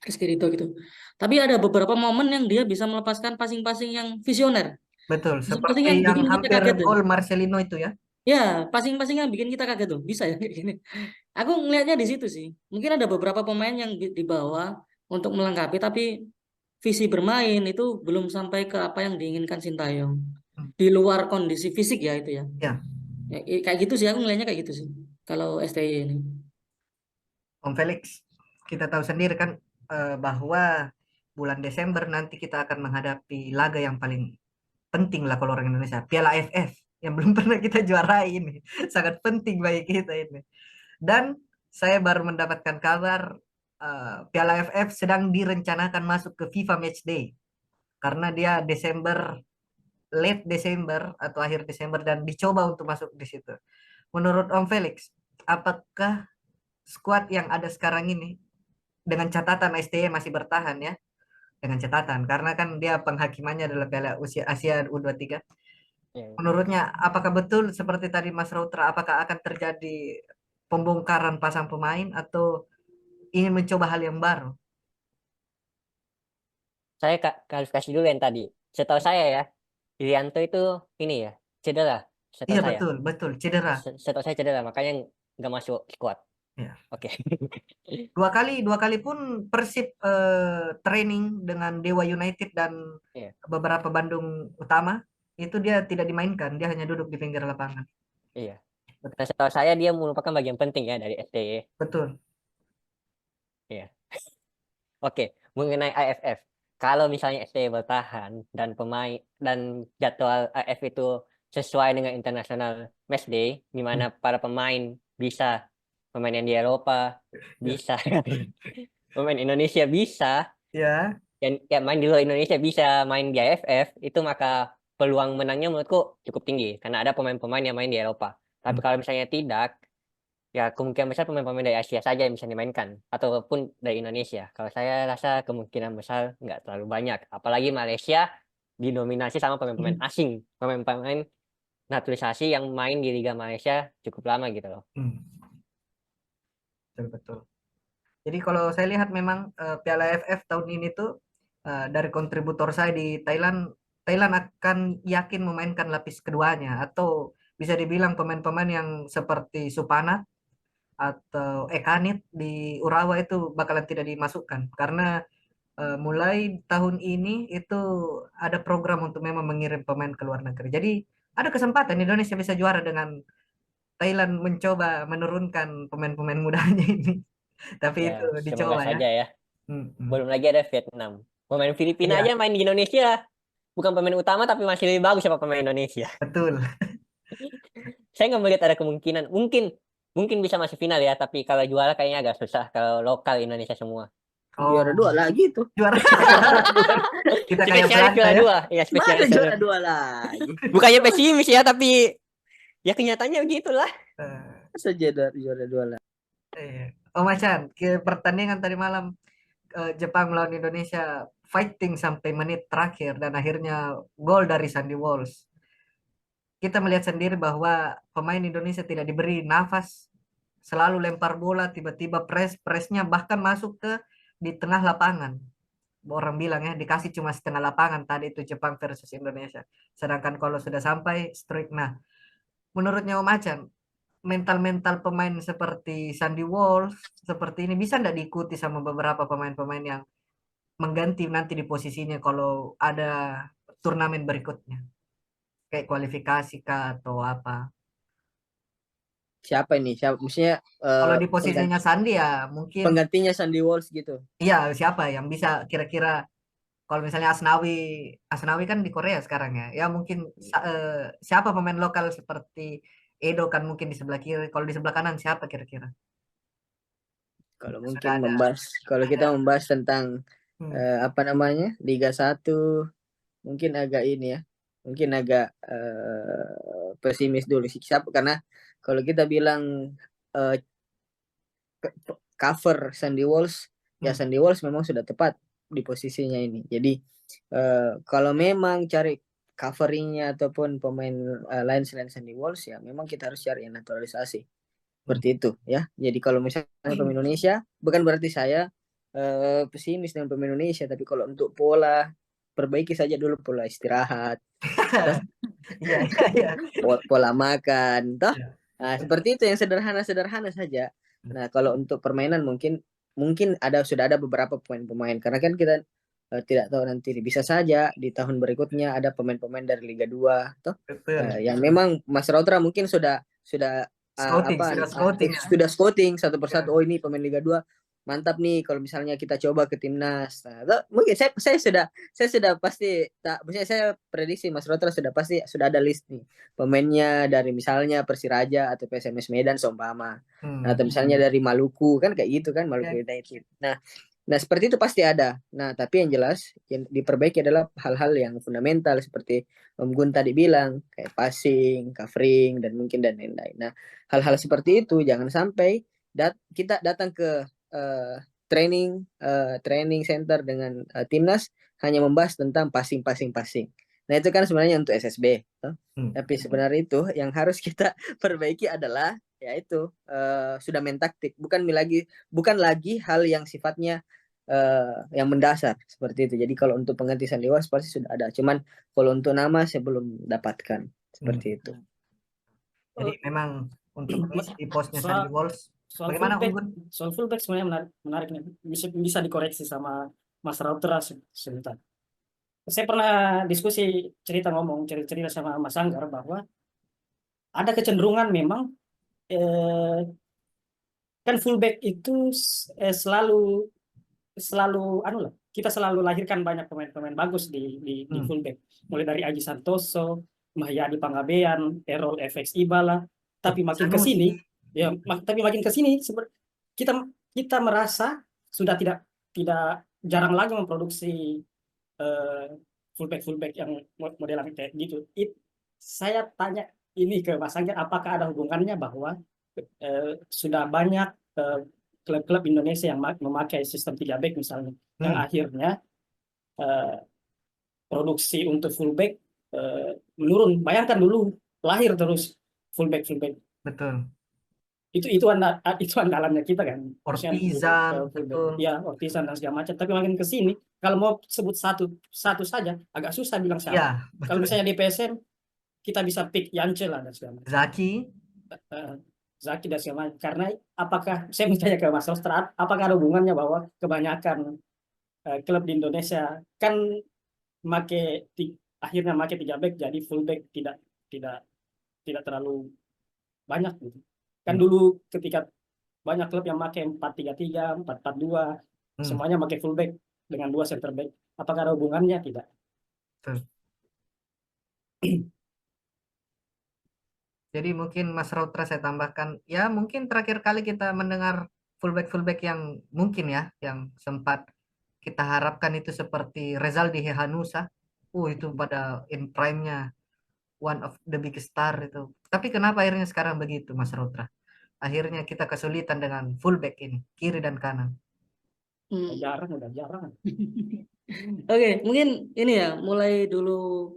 Rizky Ridho gitu. Tapi ada beberapa momen yang dia bisa melepaskan passing-passing yang visioner. Betul, Passing-passing seperti yang bikin kita hampir kaget gol Marcelino itu ya. Ya, passing-passing yang bikin kita kaget tuh. Bisa ya kayak gini. Aku ngelihatnya di situ sih. Mungkin ada beberapa pemain yang di bawah untuk melengkapi, tapi visi bermain itu belum sampai ke apa yang diinginkan Sintayong. Di luar kondisi fisik ya itu ya. Ya. Kayak gitu sih, aku ngelihatnya kayak gitu sih. Kalau STY ini. Om Felix, kita tahu sendiri kan bahwa bulan Desember nanti kita akan menghadapi laga yang paling penting lah kalau orang Indonesia, Piala AFF yang belum pernah kita juarai ini. Sangat penting bagi kita ini. Dan saya baru mendapatkan kabar Piala AFF sedang direncanakan masuk ke FIFA Matchday karena dia late Desember atau akhir Desember dan dicoba untuk masuk di situ. Menurut Om Felix, apakah skuad yang ada sekarang ini dengan catatan STY masih bertahan ya? Dengan catatan karena kan dia penghakimannya adalah Piala Asia U23. Menurutnya apakah betul seperti tadi Mas Rautra, apakah akan terjadi pembongkaran pasang pemain atau ingin mencoba hal yang baru? Saya klarifikasi dulu yang tadi. Setahu saya ya, Irianto itu ini ya, cedera. Setahu Iya saya. betul, cedera. Setahu saya cedera, makanya nggak masuk squad. Ya. Oke. Dua kali pun Persib training dengan Dewa United dan Iya. beberapa Bandung Utama itu dia tidak dimainkan, dia hanya duduk di pinggir lapangan. Iya. Nah, setahu saya dia merupakan bagian penting ya dari STY. Betul. Iya. Oke, mengenai AFF. Kalau misalnya STY bertahan dan pemain dan jadwal AFF itu sesuai dengan International Match Day, di mana para pemain bisa pemain yang di Eropa bisa, pemain Indonesia bisa, Ya. ya main di luar Indonesia bisa main di AFF, itu maka peluang menangnya menurutku cukup tinggi karena ada pemain-pemain yang main di Eropa. Tapi kalau misalnya tidak, ya kemungkinan besar pemain-pemain dari Asia saja yang bisa dimainkan ataupun dari Indonesia. Kalau saya rasa kemungkinan besar nggak terlalu banyak. Apalagi Malaysia didominasi sama pemain-pemain asing, pemain-pemain naturalisasi yang main di Liga Malaysia cukup lama gitu loh. Betul, betul. Jadi kalau saya lihat memang Piala AFF tahun ini tuh dari kontributor saya di Thailand, Thailand akan yakin memainkan lapis keduanya atau bisa dibilang pemain-pemain yang seperti Supana atau Ekanit di Urawa itu bakalan tidak dimasukkan karena mulai tahun ini itu ada program untuk memang mengirim pemain ke luar negeri. Jadi ada kesempatan Indonesia bisa juara dengan Thailand mencoba menurunkan pemain-pemain mudanya ini. Tapi Ya, itu semoga dicoba ya. saja ya. Belum lagi ada Vietnam. Pemain Filipina Iya, aja main di Indonesia. Bukan pemain utama tapi masih lebih bagus sama pemain Indonesia. betul. Saya nggak melihat ada kemungkinan. Mungkin bisa masuk final ya, tapi kalau juara kayaknya agak susah kalau lokal Indonesia semua. Juara 2 lagi tuh. Juara. Kita kayak Spesialis Belanda juara ya. 2. Ya, Mana spesialis juara 2 lagi? Bukannya pesimis ya, tapi ya kenyataannya begitulah. Masa juara 2 lagi? Oh Macan, ke pertandingan tadi malam Jepang melawan Indonesia fighting sampai menit terakhir dan akhirnya gol dari Sandy Walsh. Kita melihat sendiri bahwa pemain Indonesia tidak diberi nafas, selalu lempar bola, tiba-tiba presnya bahkan masuk ke di tengah lapangan. Orang bilang ya dikasih cuma setengah lapangan tadi itu Jepang versus Indonesia. Sedangkan kalau sudah sampai strike. Nah, menurutnya Om Acan, mental-mental pemain seperti Sandy Walsh seperti ini bisa nggak diikuti sama beberapa pemain-pemain yang mengganti nanti di posisinya kalau ada turnamen berikutnya kayak kualifikasi kah atau apa. Siapa ini? Siapa? Maksudnya Kalau di posisinya Sandy ya mungkin penggantinya Sandy Walsh gitu. iya siapa yang bisa kira-kira kalau misalnya Asnawi kan di Korea sekarang ya. Ya mungkin siapa pemain lokal seperti Edo kan mungkin di sebelah kiri. Kalau di sebelah kanan siapa kira-kira? Kalau Sudah mungkin ada. kalau kita membahas tentang apa namanya? Liga 1 mungkin agak ini ya. Mungkin agak pesimis dulu sih. Karena kalau kita bilang cover Sandy Walsh, ya Sandy Walsh memang sudah tepat di posisinya ini. Jadi kalau memang cari coveringnya ataupun pemain lain selain Sandy Walsh ya memang kita harus cari yang naturalisasi seperti itu ya. Jadi kalau misalnya pemain Indonesia bukan berarti saya pesimis dengan pemain Indonesia, tapi kalau untuk pola perbaiki saja dulu pola istirahat, pola makan, toh. Nah, seperti itu yang sederhana saja. Nah, kalau untuk permainan mungkin sudah ada beberapa pemain-pemain karena kan kita tidak tahu nanti bisa saja di tahun berikutnya ada pemain-pemain dari Liga 2 toh yang memang Mas Rautra mungkin sudah scouting satu persatu. Oh ini pemain Liga 2 mantap nih kalau misalnya kita coba ke timnas. Nah, mungkin saya sudah pasti maksudnya saya prediksi Mas Rotra sudah ada list nih pemainnya dari misalnya Persiraja atau PSMS Medan seumpama. Nah, atau misalnya dari Maluku kan kayak gitu kan Maluku United. Nah, seperti itu pasti ada. Nah, tapi yang jelas yang diperbaiki adalah hal-hal yang fundamental seperti Om Gun tadi bilang kayak passing, covering dan mungkin dan lain-lain. Nah, hal-hal seperti itu jangan sampai kita datang ke training center dengan timnas hanya membahas tentang passing. Nah itu kan sebenarnya untuk SSB, tapi sebenarnya itu yang harus kita perbaiki adalah yaitu sudah main taktik, bukan lagi hal yang sifatnya yang mendasar seperti itu. Jadi kalau untuk pengganti Sandy Walsh pasti sudah ada, cuman kalau untuk nama saya belum dapatkan seperti itu. Jadi memang untuk mengisi posnya Sandy Walsh Soal Bagaimana fullback, Unggun? soal fullback sebenarnya menarik nih. Bisa dikoreksi sama Mas Rautra sebentar. Saya pernah diskusi cerita sama Mas Anggar bahwa ada kecenderungan memang eh, kan fullback itu selalu anu lah, kita selalu lahirkan banyak pemain-pemain bagus di Hmm. fullback, mulai dari Aji Santoso, Mahyadi Pangabean, Errol FX Ibala, tapi makin ke Sanusi. sini ya tapi makin ke sini kita kita merasa sudah tidak jarang lagi memproduksi eh, fullback yang modelan kayak gitu. Saya tanya ini ke Mas Angga, apakah ada hubungannya bahwa sudah banyak klub-klub Indonesia yang memakai sistem 3 back misalnya, yang Hmm. akhirnya eh, produksi untuk fullback menurun. Bayangkan dulu lahir terus fullback Betul. itu andalannya kita kan, maksudnya Ortizan, fullback betul. ya, Ortizan dan segala macam. Tapi makin ke sini kalau mau sebut satu saja agak susah bilang siapa. Iya, Kalau betul. misalnya di PSM kita bisa pick Yance lah dan segala macam. Zaki. Zaki dan segala macam. Karena apakah saya bertanya ke Mas Rostrat, apakah ada hubungannya bahwa kebanyakan klub di Indonesia kan akhirnya make 3 back, jadi fullback tidak terlalu banyak gitu. Kan dulu ketika banyak klub yang make 4-3-3, 4-4-2, semuanya make fullback dengan 2 center back. Apakah ada hubungannya? Tidak. Betul. Jadi mungkin Mas Rautra saya tambahkan, ya mungkin terakhir kali kita mendengar fullback yang mungkin ya, yang sempat kita harapkan itu seperti Rezaldi Hehanusa. Itu pada in prime-nya one of the biggest star itu. Tapi kenapa akhirnya sekarang begitu, Mas Rautra? Akhirnya kita kesulitan dengan fullback ini, kiri dan kanan. Udah jarang. Oke, mungkin ini ya, mulai dulu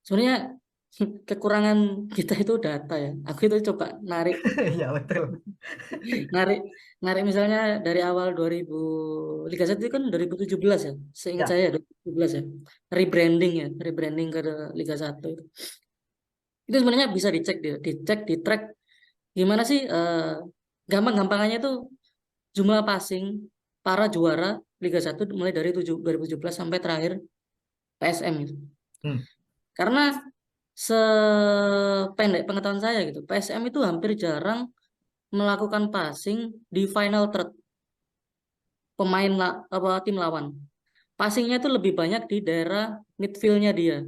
sebenarnya kekurangan kita itu data ya. Aku itu coba narik Ya betul. narik misalnya dari awal 2000 Liga 1 itu kan 2017 ya. Seingat Ya. saya 2017 ya. Rebranding ke Liga 1 itu. Itu sebenarnya bisa dicek di track gimana sih gampang-gampangannya itu jumlah passing para juara Liga 1 mulai dari 2017 sampai terakhir PSM itu. Karena sependek pengetahuan saya gitu, PSM itu hampir jarang melakukan passing di final third tim lawan. Passingnya itu lebih banyak di daerah midfield-nya dia.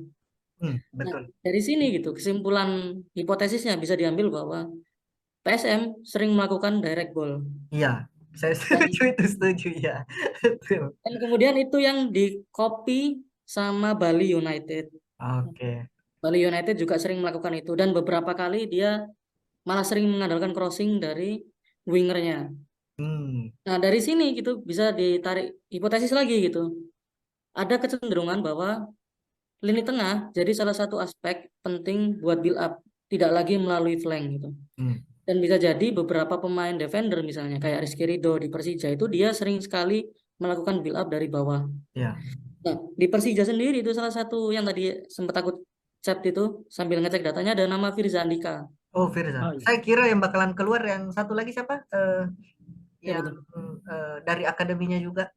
Betul. Nah, dari sini gitu kesimpulan hipotesisnya bisa diambil bahwa PSM sering melakukan direct goal. Iya, saya setuju ya. Betul. Dan kemudian itu yang di copy sama Bali United. Oke. Bali United juga sering melakukan itu dan beberapa kali dia malah sering mengandalkan crossing dari wingernya. Nah, dari sini gitu bisa ditarik hipotesis lagi gitu. Ada kecenderungan bahwa lini tengah jadi salah satu aspek penting buat build up, tidak lagi melalui flank gitu. Dan bisa jadi beberapa pemain defender misalnya kayak Rizky Ridho di Persija itu dia sering sekali melakukan build up dari bawah. Ya. Nah, di Persija sendiri itu salah satu yang tadi sempat aku chat itu sambil ngecek datanya ada nama Firza Andika. Oh, Firza. Oh, iya. Saya kira yang bakalan keluar yang satu lagi siapa? Yang dari akademinya juga.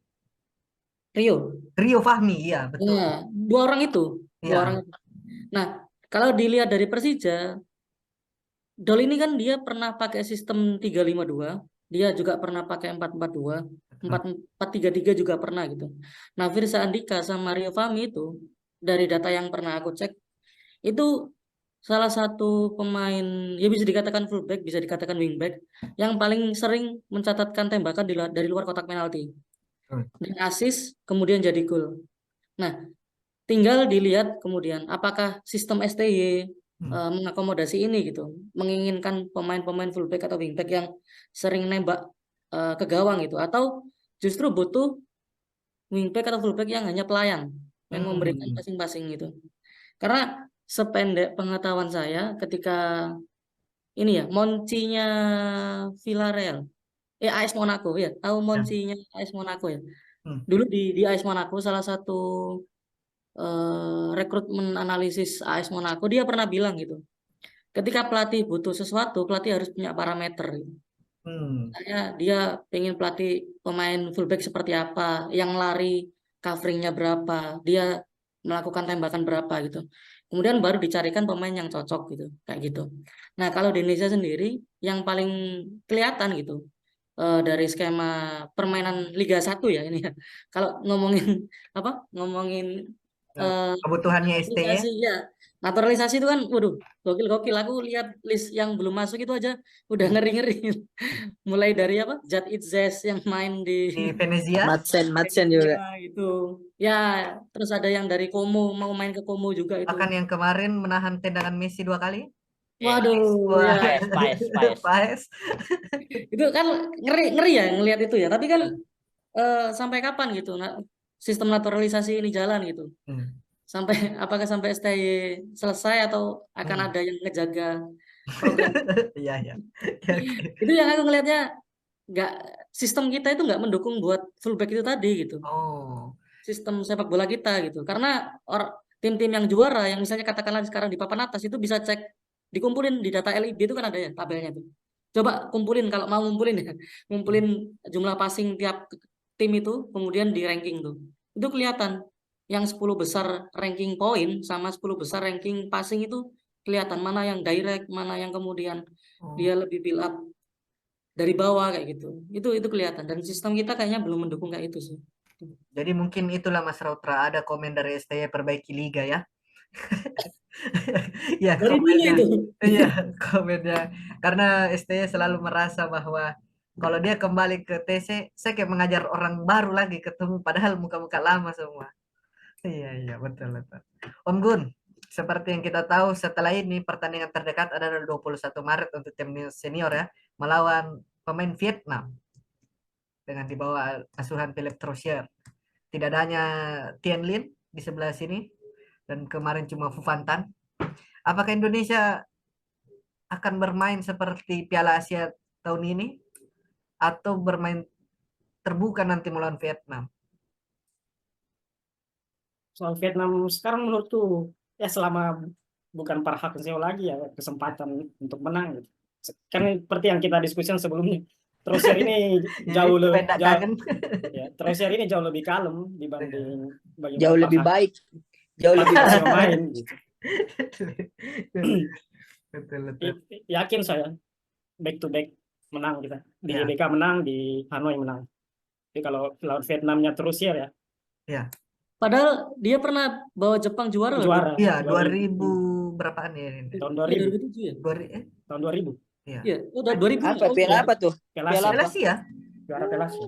Rio Fahmi, ya betul. Ya, dua orang itu. Nah, kalau dilihat dari Persija, Dol ini kan dia pernah pakai sistem 3-5-2, dia juga pernah pakai 4-4-2, 4-3-3 juga pernah gitu. Nah, Firza Andika sama Rio Fahmi itu dari data yang pernah aku cek itu salah satu pemain ya bisa dikatakan fullback, bisa dikatakan wingback yang paling sering mencatatkan tembakan dari luar kotak penalti. Dan assist kemudian jadi gol. Nah, tinggal dilihat kemudian apakah sistem STY mengakomodasi ini gitu, menginginkan pemain-pemain fullback atau wingback yang sering nembak ke gawang gitu, atau justru butuh wingback atau fullback yang hanya pelayan, yang memberikan passing-passing gitu. Karena sependek pengetahuan saya ketika ini ya Monchi-nya Villarreal, AS Monaco ya, tahu Monchi-nya AS Monaco ya. Dulu di AS Monaco salah satu rekrutmen analisis AS Monaco dia pernah bilang gitu ketika pelatih butuh sesuatu, pelatih harus punya parameter. Dia pengen pelatih pemain fullback seperti apa, yang lari coveringnya berapa, dia melakukan tembakan berapa gitu. Kemudian baru dicarikan pemain yang cocok gitu, kayak gitu. Nah, kalau di Indonesia sendiri yang paling kelihatan gitu dari skema permainan Liga 1 ya ini ya. Kalau ngomongin ngomongin Kebutuhannya STY. naturalisasi ya. Naturalisasi itu kan waduh, gokil. Aku lihat list yang belum masuk itu aja udah ngeri-ngeri. Mulai dari Jad Itzes yang main di Venezia, Madsen juga. itu. Ya, terus ada yang dari Como mau main ke Como juga itu. bahkan yang kemarin menahan tendangan Messi 2 kali. Waduh, Wah, ya. Paes. Itu kan ngeri ya ngelihat itu ya. Tapi kan sampai kapan gitu sistem naturalisasi ini jalan gitu. Apakah sampai STY selesai atau akan ada yang ngejaga program? Iya. Itu yang aku ngelihatnya sistem kita itu nggak mendukung buat fullback itu tadi gitu. Sistem sepak bola kita gitu. Karena tim-tim yang juara yang misalnya katakanlah sekarang di papan atas itu bisa cek dikumpulin di data LIB itu kan ada ya tabelnya tuh. Coba kumpulin kalau mau ngumpulin ya. Ngumpulin jumlah passing tiap tim itu kemudian di ranking tuh. Itu kelihatan yang 10 besar ranking poin sama 10 besar ranking passing itu kelihatan mana yang direct, mana yang kemudian dia lebih build up dari bawah kayak gitu. Itu kelihatan dan sistem kita kayaknya belum mendukung kayak itu sih. Jadi mungkin itulah Mas Rautra, ada komen dari STY perbaiki liga ya. Ya, Dari dulu itu. Iya, komennya. Karena STY selalu merasa bahwa kalau dia kembali ke TC, saya kayak mengajar orang baru lagi ketemu, padahal muka-muka lama semua. Iya, betul. Om Gun, seperti yang kita tahu setelah ini pertandingan terdekat adalah 21 Maret untuk tim senior ya, melawan pemain Vietnam dengan di bawah asuhan Philip Troussier. Tidak ada hanya Tien Lin di sebelah sini dan kemarin cuma Fufantan. Apakah Indonesia akan bermain seperti Piala Asia tahun ini atau bermain terbuka nanti melawan Vietnam? Soal Vietnam sekarang menurutku ya selama bukan Park Hang-seo lagi ya kesempatan untuk menang gitu. Kan seperti yang kita diskusikan sebelumnya, Troussier ini jauh lebih jauh lebih kalem dibanding jauh lebih baik main gitu. Betul. Yakin saya back to back menang kita di GBK menang, di Hanoi menang. Jadi kalau lawan Vietnamnya Troussier ya. Padahal dia pernah bawa Jepang juara. Iya, 2000 berapaan ya ini? Tahun 2000. 2007 ya? Tahun 2000. Iya, udah 2000. Piala apa tuh? Piala Asia. Juara Piala Asia.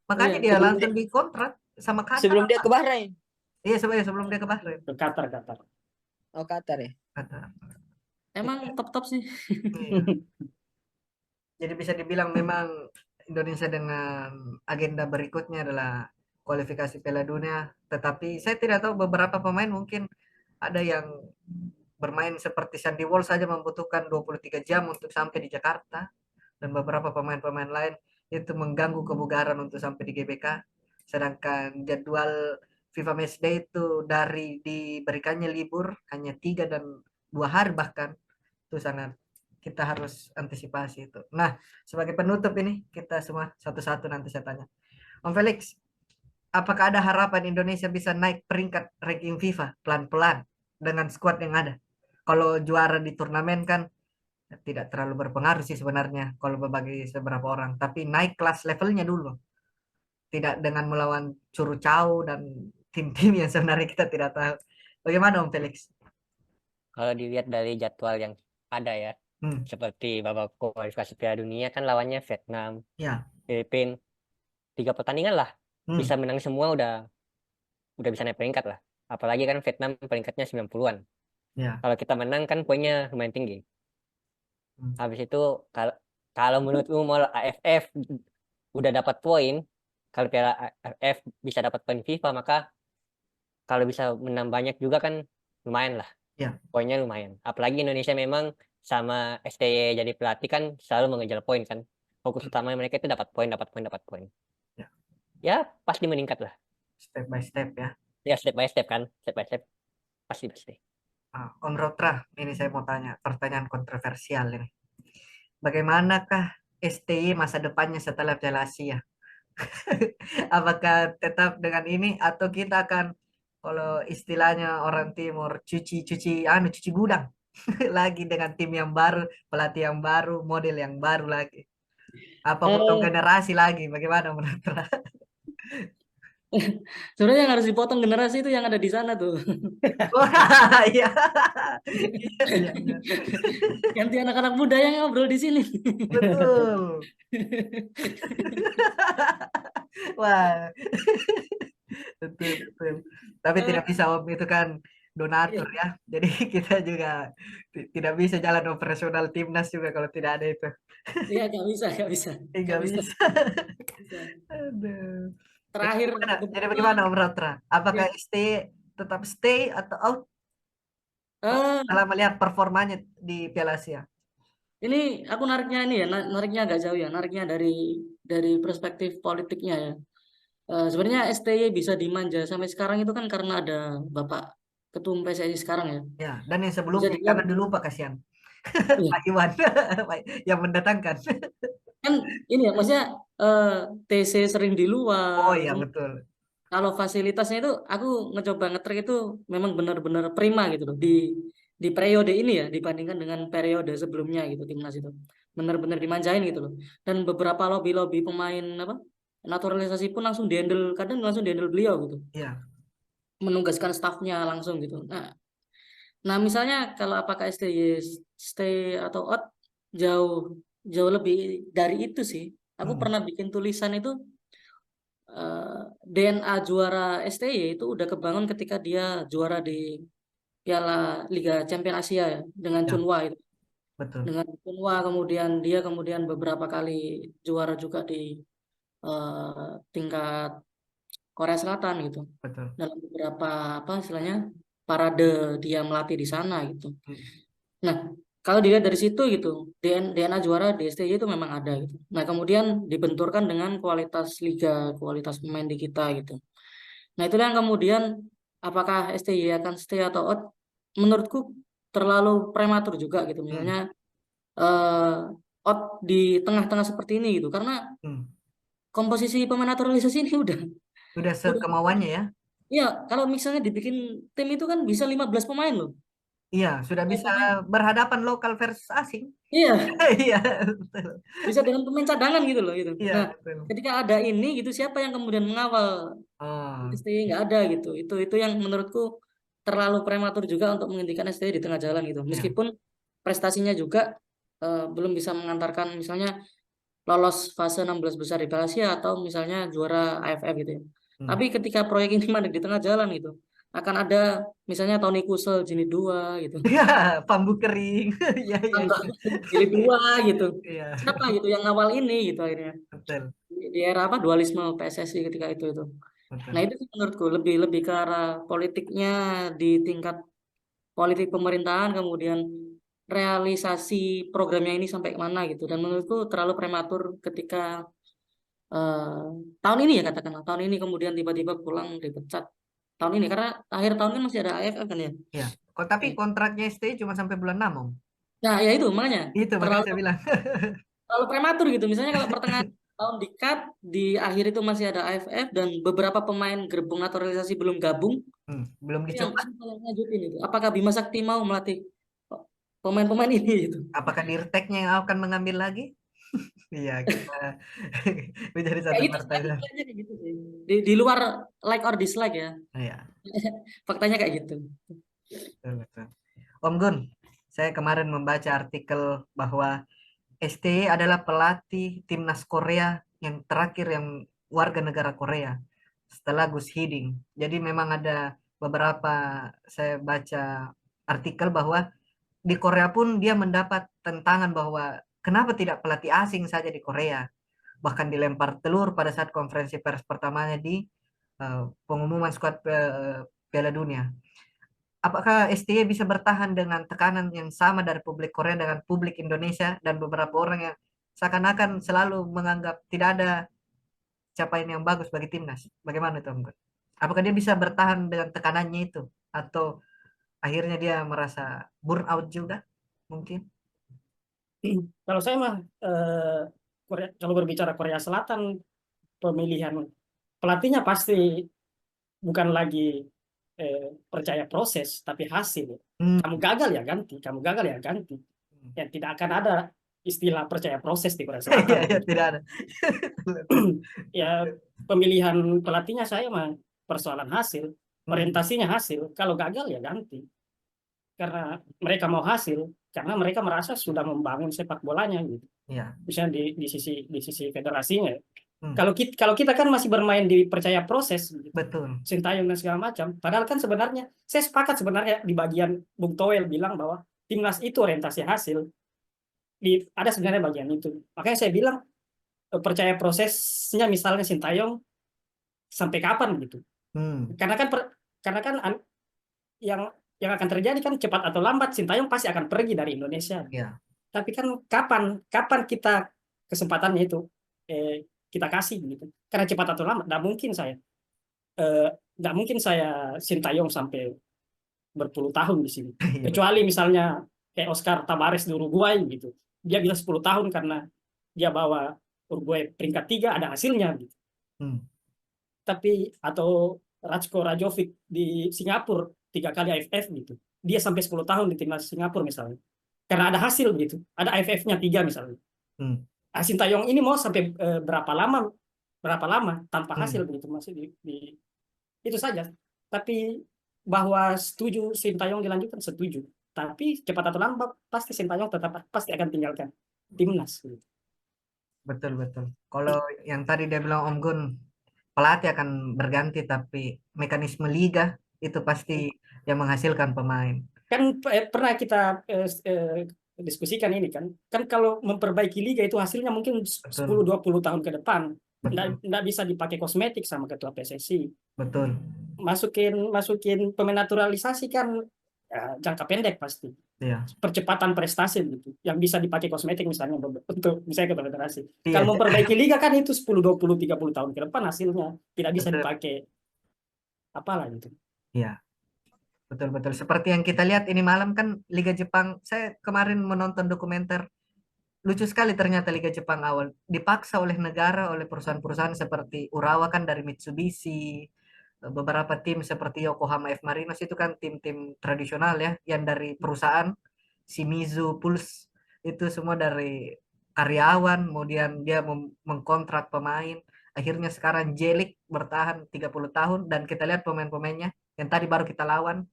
Makanya dia langsung dikontrak sama Qatar. Sebelum dia ke Bahrain. Iya, sebelum dia ke Bahrain. Ke Qatar. Oh, Qatar ya. Qatar. Emang top sih. Jadi bisa dibilang memang Indonesia dengan agenda berikutnya adalah kualifikasi Piala Dunia, tetapi saya tidak tahu beberapa pemain mungkin ada yang bermain seperti Sandy Walsh saja membutuhkan 23 jam untuk sampai di Jakarta, dan beberapa pemain-pemain lain itu mengganggu kebugaran untuk sampai di GBK, sedangkan jadwal FIFA Matchday itu dari diberikannya libur hanya 3 dan 2 hari bahkan, itu sangat kita harus antisipasi itu. Nah, sebagai penutup ini kita semua satu-satu nanti saya tanya. Om Felix, apakah ada harapan Indonesia bisa naik peringkat ranking FIFA pelan-pelan dengan skuad yang ada? Kalau juara di turnamen kan tidak terlalu berpengaruh sih sebenarnya kalau bagi beberapa orang, tapi naik kelas levelnya dulu. Tidak dengan melawan Curucao dan tim-tim yang sebenarnya kita tidak tahu. Bagaimana Om Felix? Kalau dilihat dari jadwal yang ada ya, seperti babak kualifikasi Piala Dunia kan lawannya Vietnam, Filipina, 3 pertandingan lah, bisa menang semua udah bisa naik peringkat lah. Apalagi kan Vietnam peringkatnya 90-an. Kalau kita menang kan poinnya lumayan tinggi. Habis itu kalau menurutmu mau AFF udah dapat poin, kalau Piala AFF bisa dapat poin FIFA, maka kalau bisa menang banyak juga kan lumayan lah. Poinnya lumayan. Apalagi Indonesia memang sama STY jadi pelatih kan selalu mengejar poin kan. Fokus utama mereka itu dapat poin. Ya, pasti meningkat lah. Step by step ya. Ya, step by step kan. Pasti. Om Rotra, ini saya mau tanya pertanyaan kontroversial ini. Bagaimanakah STY masa depannya setelah Piala Asia? Apakah tetap dengan ini atau kita akan, kalau istilahnya orang timur, cuci gudang lagi dengan tim yang baru, pelatih yang baru, model yang baru lagi? Apa potong Eh, generasi lagi? Bagaimana menurut Ra? Sebenarnya yang harus dipotong generasi itu yang ada di sana tuh. Wah, iya. Iya, iya, iya. Ganti anak-anak muda yang ngobrol di sini. Betul. Wah, betul, betul. Tapi tidak Eh, bisa Om, itu kan donatur iya, ya. Jadi kita juga tidak bisa jalan operasional timnas juga kalau tidak ada itu. iya, nggak bisa, nggak bisa, nggak Nggak bisa, bisa. bisa. Aduh. Jadi Terakhir gimana? Jadi beberapa, bagaimana Om Ratra? Apakah ya, stay, tetap stay atau out eh, setelah melihat performanya di Piala Asia? ini aku nariknya ini ya, nariknya agak jauh ya, nariknya dari perspektif politiknya ya. Sebenarnya STY bisa dimanja sampai sekarang itu kan karena ada Bapak Ketum PSSI sekarang ya. Ya, dan yang Bisa sebelumnya dilihat, jangan dilupa kasihan iya, Pak Iwan yang mendatangkan. kan ini ya, maksudnya eh, TC sering di Oh luar. iya betul. Kalau fasilitasnya itu aku ngecoba ngetrek itu memang benar-benar prima gitu loh di periode ini ya dibandingkan dengan periode sebelumnya gitu timnas itu benar-benar dimanjain gitu loh. Dan beberapa lobby-lobby pemain apa naturalisasi pun langsung dihandle, kadang langsung dihandle beliau gitu, Iya. menugaskan stafnya langsung gitu. Nah, misalnya kalau apakah STY stay atau out, jauh jauh lebih dari itu sih. Aku Hmm. pernah bikin tulisan itu, DNA juara STY itu udah kebangun ketika dia juara di Piala Liga Champion Asia ya, dengan Ya, Chunhwa itu. betul. Dengan Chunhwa kemudian dia kemudian beberapa kali juara juga di tingkat Korea Selatan gitu. Betul. Dalam beberapa apa istilahnya parade dia melatih di sana gitu. Hmm. Nah, kalau dilihat dari situ gitu, DNA juara di STY itu memang ada gitu. Nah, kemudian dibenturkan dengan kualitas liga, kualitas pemain di kita gitu. Nah, itulah yang kemudian apakah STY akan stay atau out? Menurutku terlalu prematur juga gitu. Hmm. Misalnya eh, out di tengah-tengah seperti ini gitu. Karena Hmm. komposisi pemain naturalisasi ini Sudah udah sekemauannya ya. ya kalau misalnya dibikin tim itu kan bisa 15 pemain loh. Iya, sudah bisa Pemain, berhadapan lokal versus asing. iya, Iya, betul. bisa dengan pemain cadangan gitu loh gitu. Iya, Nah, betul. ketika ada ini gitu siapa yang kemudian mengawal? Oh, STY nggak ada gitu. Itu yang menurutku terlalu prematur juga untuk menghentikan STY di tengah jalan gitu. ya. Meskipun prestasinya juga belum bisa mengantarkan misalnya lolos fase 16 besar di Piala Asia atau misalnya juara AFF gitu ya. Hmm. Tapi ketika proyek ini mandek di tengah jalan gitu, akan ada misalnya Toni Kusel jilid 2 gitu. Iya, bambu kering. Iya, iya, Contoh iya. jilid 2 gitu. Iya, Siapa gitu yang ngawal ini gitu akhirnya. betul, Di era apa dualisme PSSI ketika itu. Nah, betul. itu sih menurutku lebih lebih ke arah politiknya di tingkat politik pemerintahan, kemudian realisasi programnya ini sampai kemana gitu. Dan menurutku terlalu prematur ketika eh, tahun ini ya katakanlah tahun ini kemudian tiba-tiba pulang dipecat tahun ini karena akhir tahun kan masih ada AFF kan ya. Iya. Kok tapi kontraknya STY cuma sampai bulan 6, Om. Nah, ya itu makanya Itu makanya terlalu saya bilang. terlalu prematur gitu. Misalnya kalau pertengahan tahun di cut, di akhir itu masih ada AFF dan beberapa pemain gerbong naturalisasi belum gabung. Belum Yang dicoba. siapa yang lanjutin itu? Apakah Bima Sakti mau melatih pemain-pemain ini gitu? Apakah Dirteknya yang akan mengambil lagi? Iya, kita menjadi Kayak satu gitu, partai. kayaknya kayak gitu sih. Di luar like or dislike ya, Iya, faktanya kayak gitu. betul, betul. Om Gun, saya kemarin membaca artikel bahwa STY adalah pelatih timnas Korea yang terakhir yang warga negara Korea setelah Gus Hiding. Jadi memang ada beberapa, saya baca artikel bahwa di Korea pun dia mendapat tentangan bahwa kenapa tidak pelatih asing saja di Korea. Bahkan dilempar telur pada saat konferensi pers pertamanya di pengumuman skuad Piala Dunia. Apakah STY bisa bertahan dengan tekanan yang sama dari publik Korea dengan publik Indonesia dan beberapa orang yang seakan-akan selalu menganggap tidak ada capaian yang bagus bagi timnas? Bagaimana itu, Om Gun? Apakah dia bisa bertahan dengan tekanannya itu? Atau akhirnya dia merasa burn out juga mungkin. Kalau saya mah kalau berbicara Korea Selatan, pemilihan pelatihnya pasti bukan lagi percaya proses tapi hasil. Hmm. Kamu gagal ya ganti, kamu gagal ya ganti. Ya tidak akan ada istilah percaya proses di Korea Iya, Selatan. iya, tidak ada. Ya pemilihan pelatihnya saya mah persoalan hasil, orientasinya hasil. Kalau gagal ya ganti. Karena mereka mau hasil, karena mereka merasa sudah membangun sepak bolanya gitu. Iya. Misalnya di sisi federasinya. Hmm. Kalau kita kan masih bermain di percaya proses gitu. Betul. Sintayong dan segala macam. Padahal kan sebenarnya saya sepakat sebenarnya di bagian Bung Toel bilang bahwa timnas itu orientasi hasil. Ada sebenarnya bagian itu. Makanya saya bilang percaya prosesnya misalnya Sintayong sampai kapan gitu. Hmm. Karena kan yang akan terjadi kan cepat atau lambat Sintayong pasti akan pergi dari Indonesia. Iya. Tapi kan kapan kita kesempatannya itu kita kasih gitu. Karena cepat atau lambat nggak mungkin saya Sintayong sampai berpuluh tahun di sini. Iya, Kecuali misalnya kayak Oscar Tabares di Uruguay gitu. Dia bisa 10 tahun karena dia bawa Uruguay peringkat 3 ada hasilnya gitu. Hmm. Tapi atau Ratko Rajovic di Singapura 3 kali AFF gitu. Dia sampai 10 tahun di timnas Singapura misalnya. Karena ada hasil gitu. Ada AFF-nya 3 misalnya. Hmm. Sintayong ini mau sampai berapa lama tanpa hasil begitu masih itu saja. Tapi bahwa setuju Sintayong dilanjutkan setuju. Tapi cepat atau lambat pasti Sintayong pasti akan tinggalkan timnas. Gitu. Betul. Kalau yang tadi dia bilang Om Gun, pelatih akan berganti tapi mekanisme liga itu pasti yang menghasilkan pemain. Kan pernah kita diskusikan ini kan kalau memperbaiki liga itu hasilnya mungkin 10-20 tahun ke depan. Nggak bisa dipakai kosmetik sama ketua PSSI. Betul. Masukin pemain naturalisasi kan jangka pendek pasti. Iya. Percepatan prestasi gitu. Yang bisa dipakai kosmetik misalnya untuk misalnya ketua federasi. Iya. Kalau memperbaiki liga kan itu 10, 20, 30 tahun ke depan hasilnya tidak bisa Betul. dipakai apalah gitu. Iya. Betul. Seperti yang kita lihat ini malam kan Liga Jepang. Saya kemarin menonton dokumenter. Lucu sekali ternyata Liga Jepang awal. Dipaksa oleh negara, oleh perusahaan-perusahaan seperti Urawa kan dari Mitsubishi. Beberapa tim seperti Yokohama F. Marinos itu kan tim-tim tradisional ya. Yang dari perusahaan. Shimizu, Pulse. Itu semua dari karyawan. Kemudian dia mengkontrak pemain. Akhirnya sekarang J-League bertahan 30 tahun. Dan kita lihat pemain-pemainnya. Yang tadi baru kita lawan.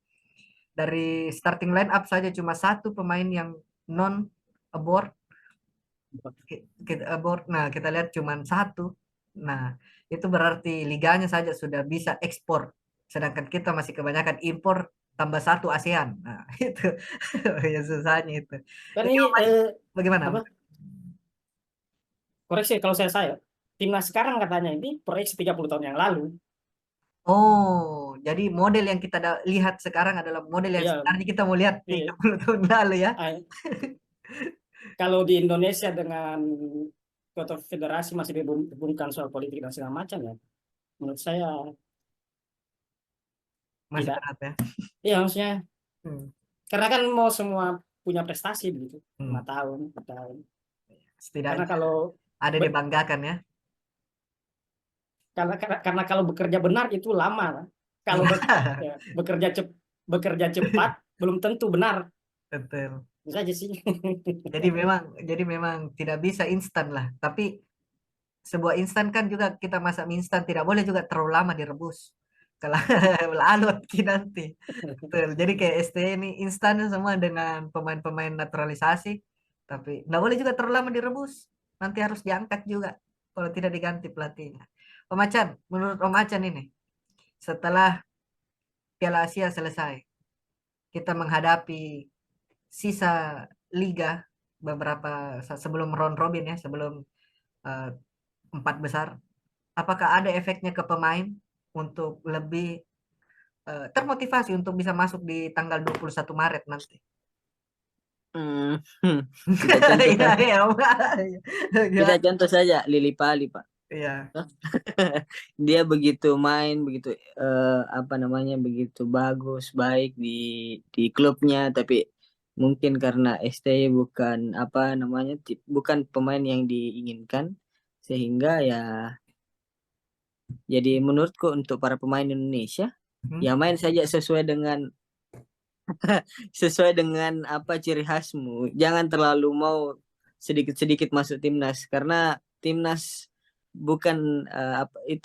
Dari starting line up saja cuma satu pemain yang non abort. Nah, kita lihat cuma satu. Nah, itu berarti liganya saja sudah bisa ekspor. Sedangkan kita masih kebanyakan impor tambah satu ASEAN. Nah, itu ya susahnya itu. Dan Jadi, ini bagaimana? apa? Koreksi kalau saya timnas sekarang katanya ini proyeksi 30 tahun yang lalu. Oh, jadi model yang kita lihat sekarang adalah model yang sebenarnya kita mau lihat 30 tahun lalu ya. Kalau di Indonesia dengan kota federasi masih dihubungkan soal politik dan segala macam ya, menurut saya masih tidak. berat ya. Iya maksudnya, karena kan mau semua punya prestasi begitu, 5 tahun, 4 tahun. Setidaknya karena kalau ada dibanggakan ya. Karena kalau bekerja benar itu lama. Kalau bekerja cepat belum tentu benar. Betul. Bisa aja sih. Jadi memang tidak bisa instan lah. Tapi sebuah instan kan juga kita masak mie instan tidak boleh juga terlalu lama direbus. Kalau lalut nanti. Betul. Jadi kayak ST ini instan semua dengan pemain-pemain naturalisasi. Tapi nggak boleh juga terlalu lama direbus. Nanti harus diangkat juga kalau tidak diganti pelatihnya. Om Acan, menurut Om Acan ini, setelah Piala Asia selesai, kita menghadapi sisa liga beberapa sebelum round robin ya, sebelum 4 besar, apakah ada efeknya ke pemain untuk lebih termotivasi untuk bisa masuk di tanggal 21 Maret nanti? Kita contoh saja Lili Pali, Pak. Iya. Dia begitu main begitu begitu bagus baik di klubnya, tapi mungkin karena STY bukan pemain yang diinginkan, sehingga ya jadi menurutku untuk para pemain Indonesia ya main saja sesuai dengan apa ciri khasmu, jangan terlalu mau sedikit-sedikit masuk timnas, karena timnas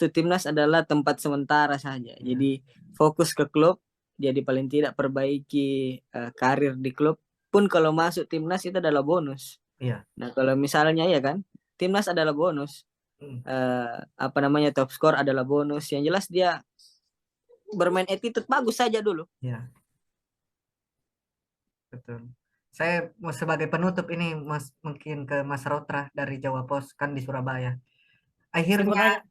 timnas adalah tempat sementara saja. Jadi fokus ke klub, jadi paling tidak perbaiki karir di klub, pun kalau masuk timnas itu adalah bonus. Iya. Nah kalau misalnya ya kan timnas adalah bonus, top skor adalah bonus, yang jelas dia bermain attitude bagus saja dulu. Iya. Betul. Saya mau sebagai penutup ini mungkin ke Mas Rotra dari Jawa Pos, kan di Surabaya. Akhirnya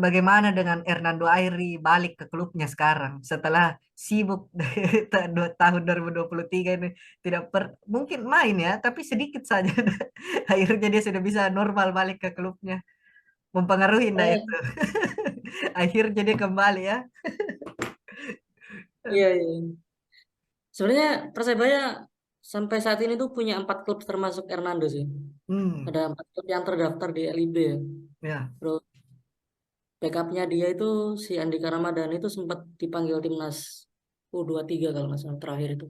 bagaimana dengan Hernando Airi balik ke klubnya sekarang setelah sibuk tahun 2023 ini, mungkin main ya, tapi sedikit saja. Akhirnya dia sudah bisa normal balik ke klubnya. Mempengaruhi enggak itu? Akhirnya dia kembali ya. Iya, iya. Sebenarnya Persebaya sampai saat ini tuh punya 4 klub termasuk Hernando sih. Ada 4 klub yang terdaftar di LIB ya. Ya. Terus backupnya dia itu si Andika Ramadan itu sempat dipanggil timnas U23 kalau nggak salah terakhir itu.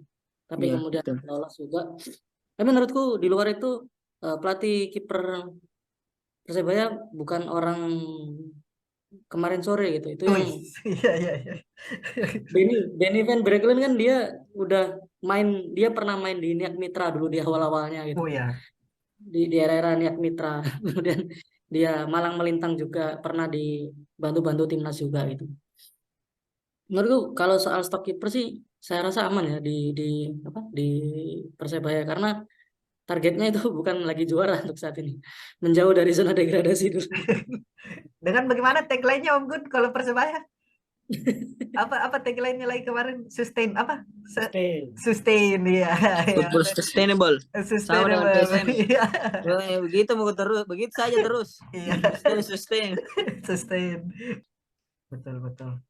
Tapi Iya, kemudian betul. lolos juga. Tapi menurutku di luar itu pelatih kiper Persebaya bukan orang kemarin sore gitu. Itu yang Iya. Benny Van Breukelen kan dia pernah main di Niak Mitra dulu di awal-awalnya gitu. Oh ya. Di era-era Niak Mitra. Kemudian dia malang melintang juga, pernah dibantu-bantu timnas juga gitu. Menurutku kalau soal stok kiper sih saya rasa aman ya di Persebaya, karena targetnya itu bukan lagi juara untuk saat ini. Menjauh dari zona degradasi dulu. Dengan bagaimana tagline-nya Om Gun kalau Persebaya? Apa tagline-nya lagi kemarin? Sustain apa? Sustain ya. Football sustainable. Sama dengan PSM. Iya. Begitu mau terus, begitu saja terus. Iya. Sustain. Betul.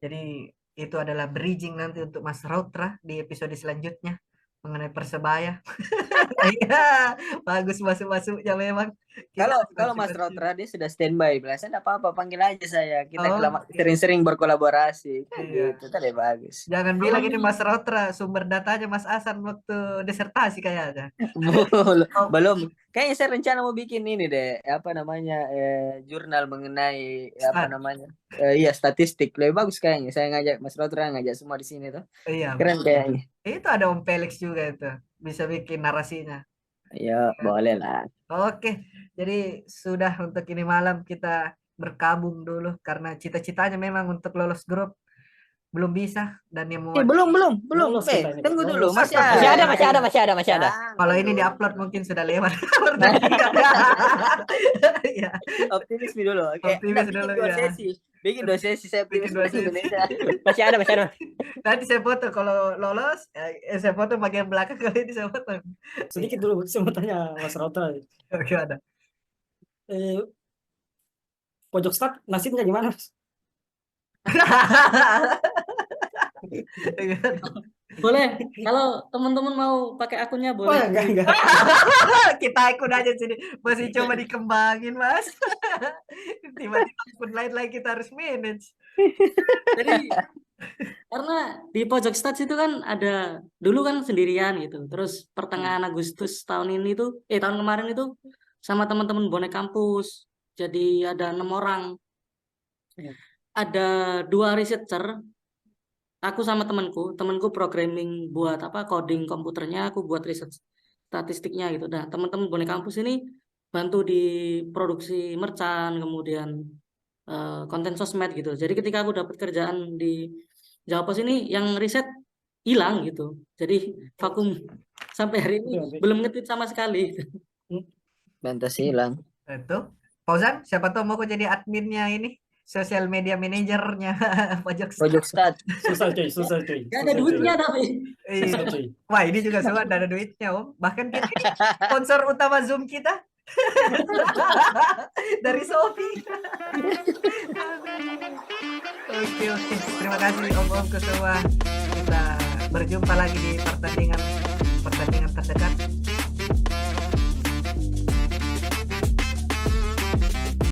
Jadi itu adalah bridging nanti untuk Mas Rautra di episode selanjutnya mengenai Persebaya. Iya, bagus masuk-masuknya memang. Kalau Mas Rautra dia sudah standby, biasanya apa-apa panggil aja saya. Kita Oh, sering-sering berkolaborasi. Iya. Gitu tadi bagus. Jangan bilang ini Mas Rautra sumber datanya Mas Asan waktu disertasi kayaknya. Belum. Kayaknya saya rencana mau bikin ini deh, jurnal mengenai statistik. Lebih bagus kayaknya. Saya ngajak Mas Rautra, ngajak semua di sini tuh. Iya. Keren kayaknya. Itu ada Om Felix juga itu. Bisa bikin narasinya. Ya, boleh lah. Oke. Jadi sudah untuk ini malam kita berkabung dulu karena cita-citanya memang untuk lolos grup belum bisa, dan yang mau Belum. Tunggu dulu, masih ada. Kalau ini diupload mungkin sudah lewat. Ya. Optimis dulu. Oke. Optimis dulu ya. Bikin 2 sesi saya Bikin 2 sesi. Indonesia. Masih ada. Nanti saya foto kalau lolos, saya foto bagian belakang, kali ini saya foto. Sedikit dulu saya mau tanya Mas Rautra. Oke, ada. Pojok start nasibnya gimana? Boleh, kalau teman-teman mau pakai akunnya Oh, boleh. enggak. Kita akun aja sini, masih coba dikembangin Mas. Tiba-tiba akun lain lagi kita harus manage. Jadi karena di pojok stats itu kan ada dulu kan sendirian gitu. Terus pertengahan Agustus tahun kemarin itu sama teman-teman bonek kampus. Jadi ada 6 orang. Ada 2 researcher. Aku sama temanku programming buat coding komputernya, aku buat riset statistiknya gitu. Nah, teman-teman bonek kampus ini bantu di produksi merchan, kemudian konten sosmed gitu. Jadi ketika aku dapat kerjaan di Jawa Pos ini, yang riset hilang gitu. Jadi vakum sampai hari ini belum nge-tweet sama sekali. Bentar hilang. Itu Fauzan, siapa tahu mau jadi adminnya ini, sosial media manajernya Pojok start. Susah cuy. Gak ada duitnya tapi. Wah, ini juga semua ada duitnya Om. Bahkan kita sponsor utama Zoom kita Dari Sofi. Oke. Terima kasih om-om semua. Kita berjumpa lagi di pertandingan terdekat.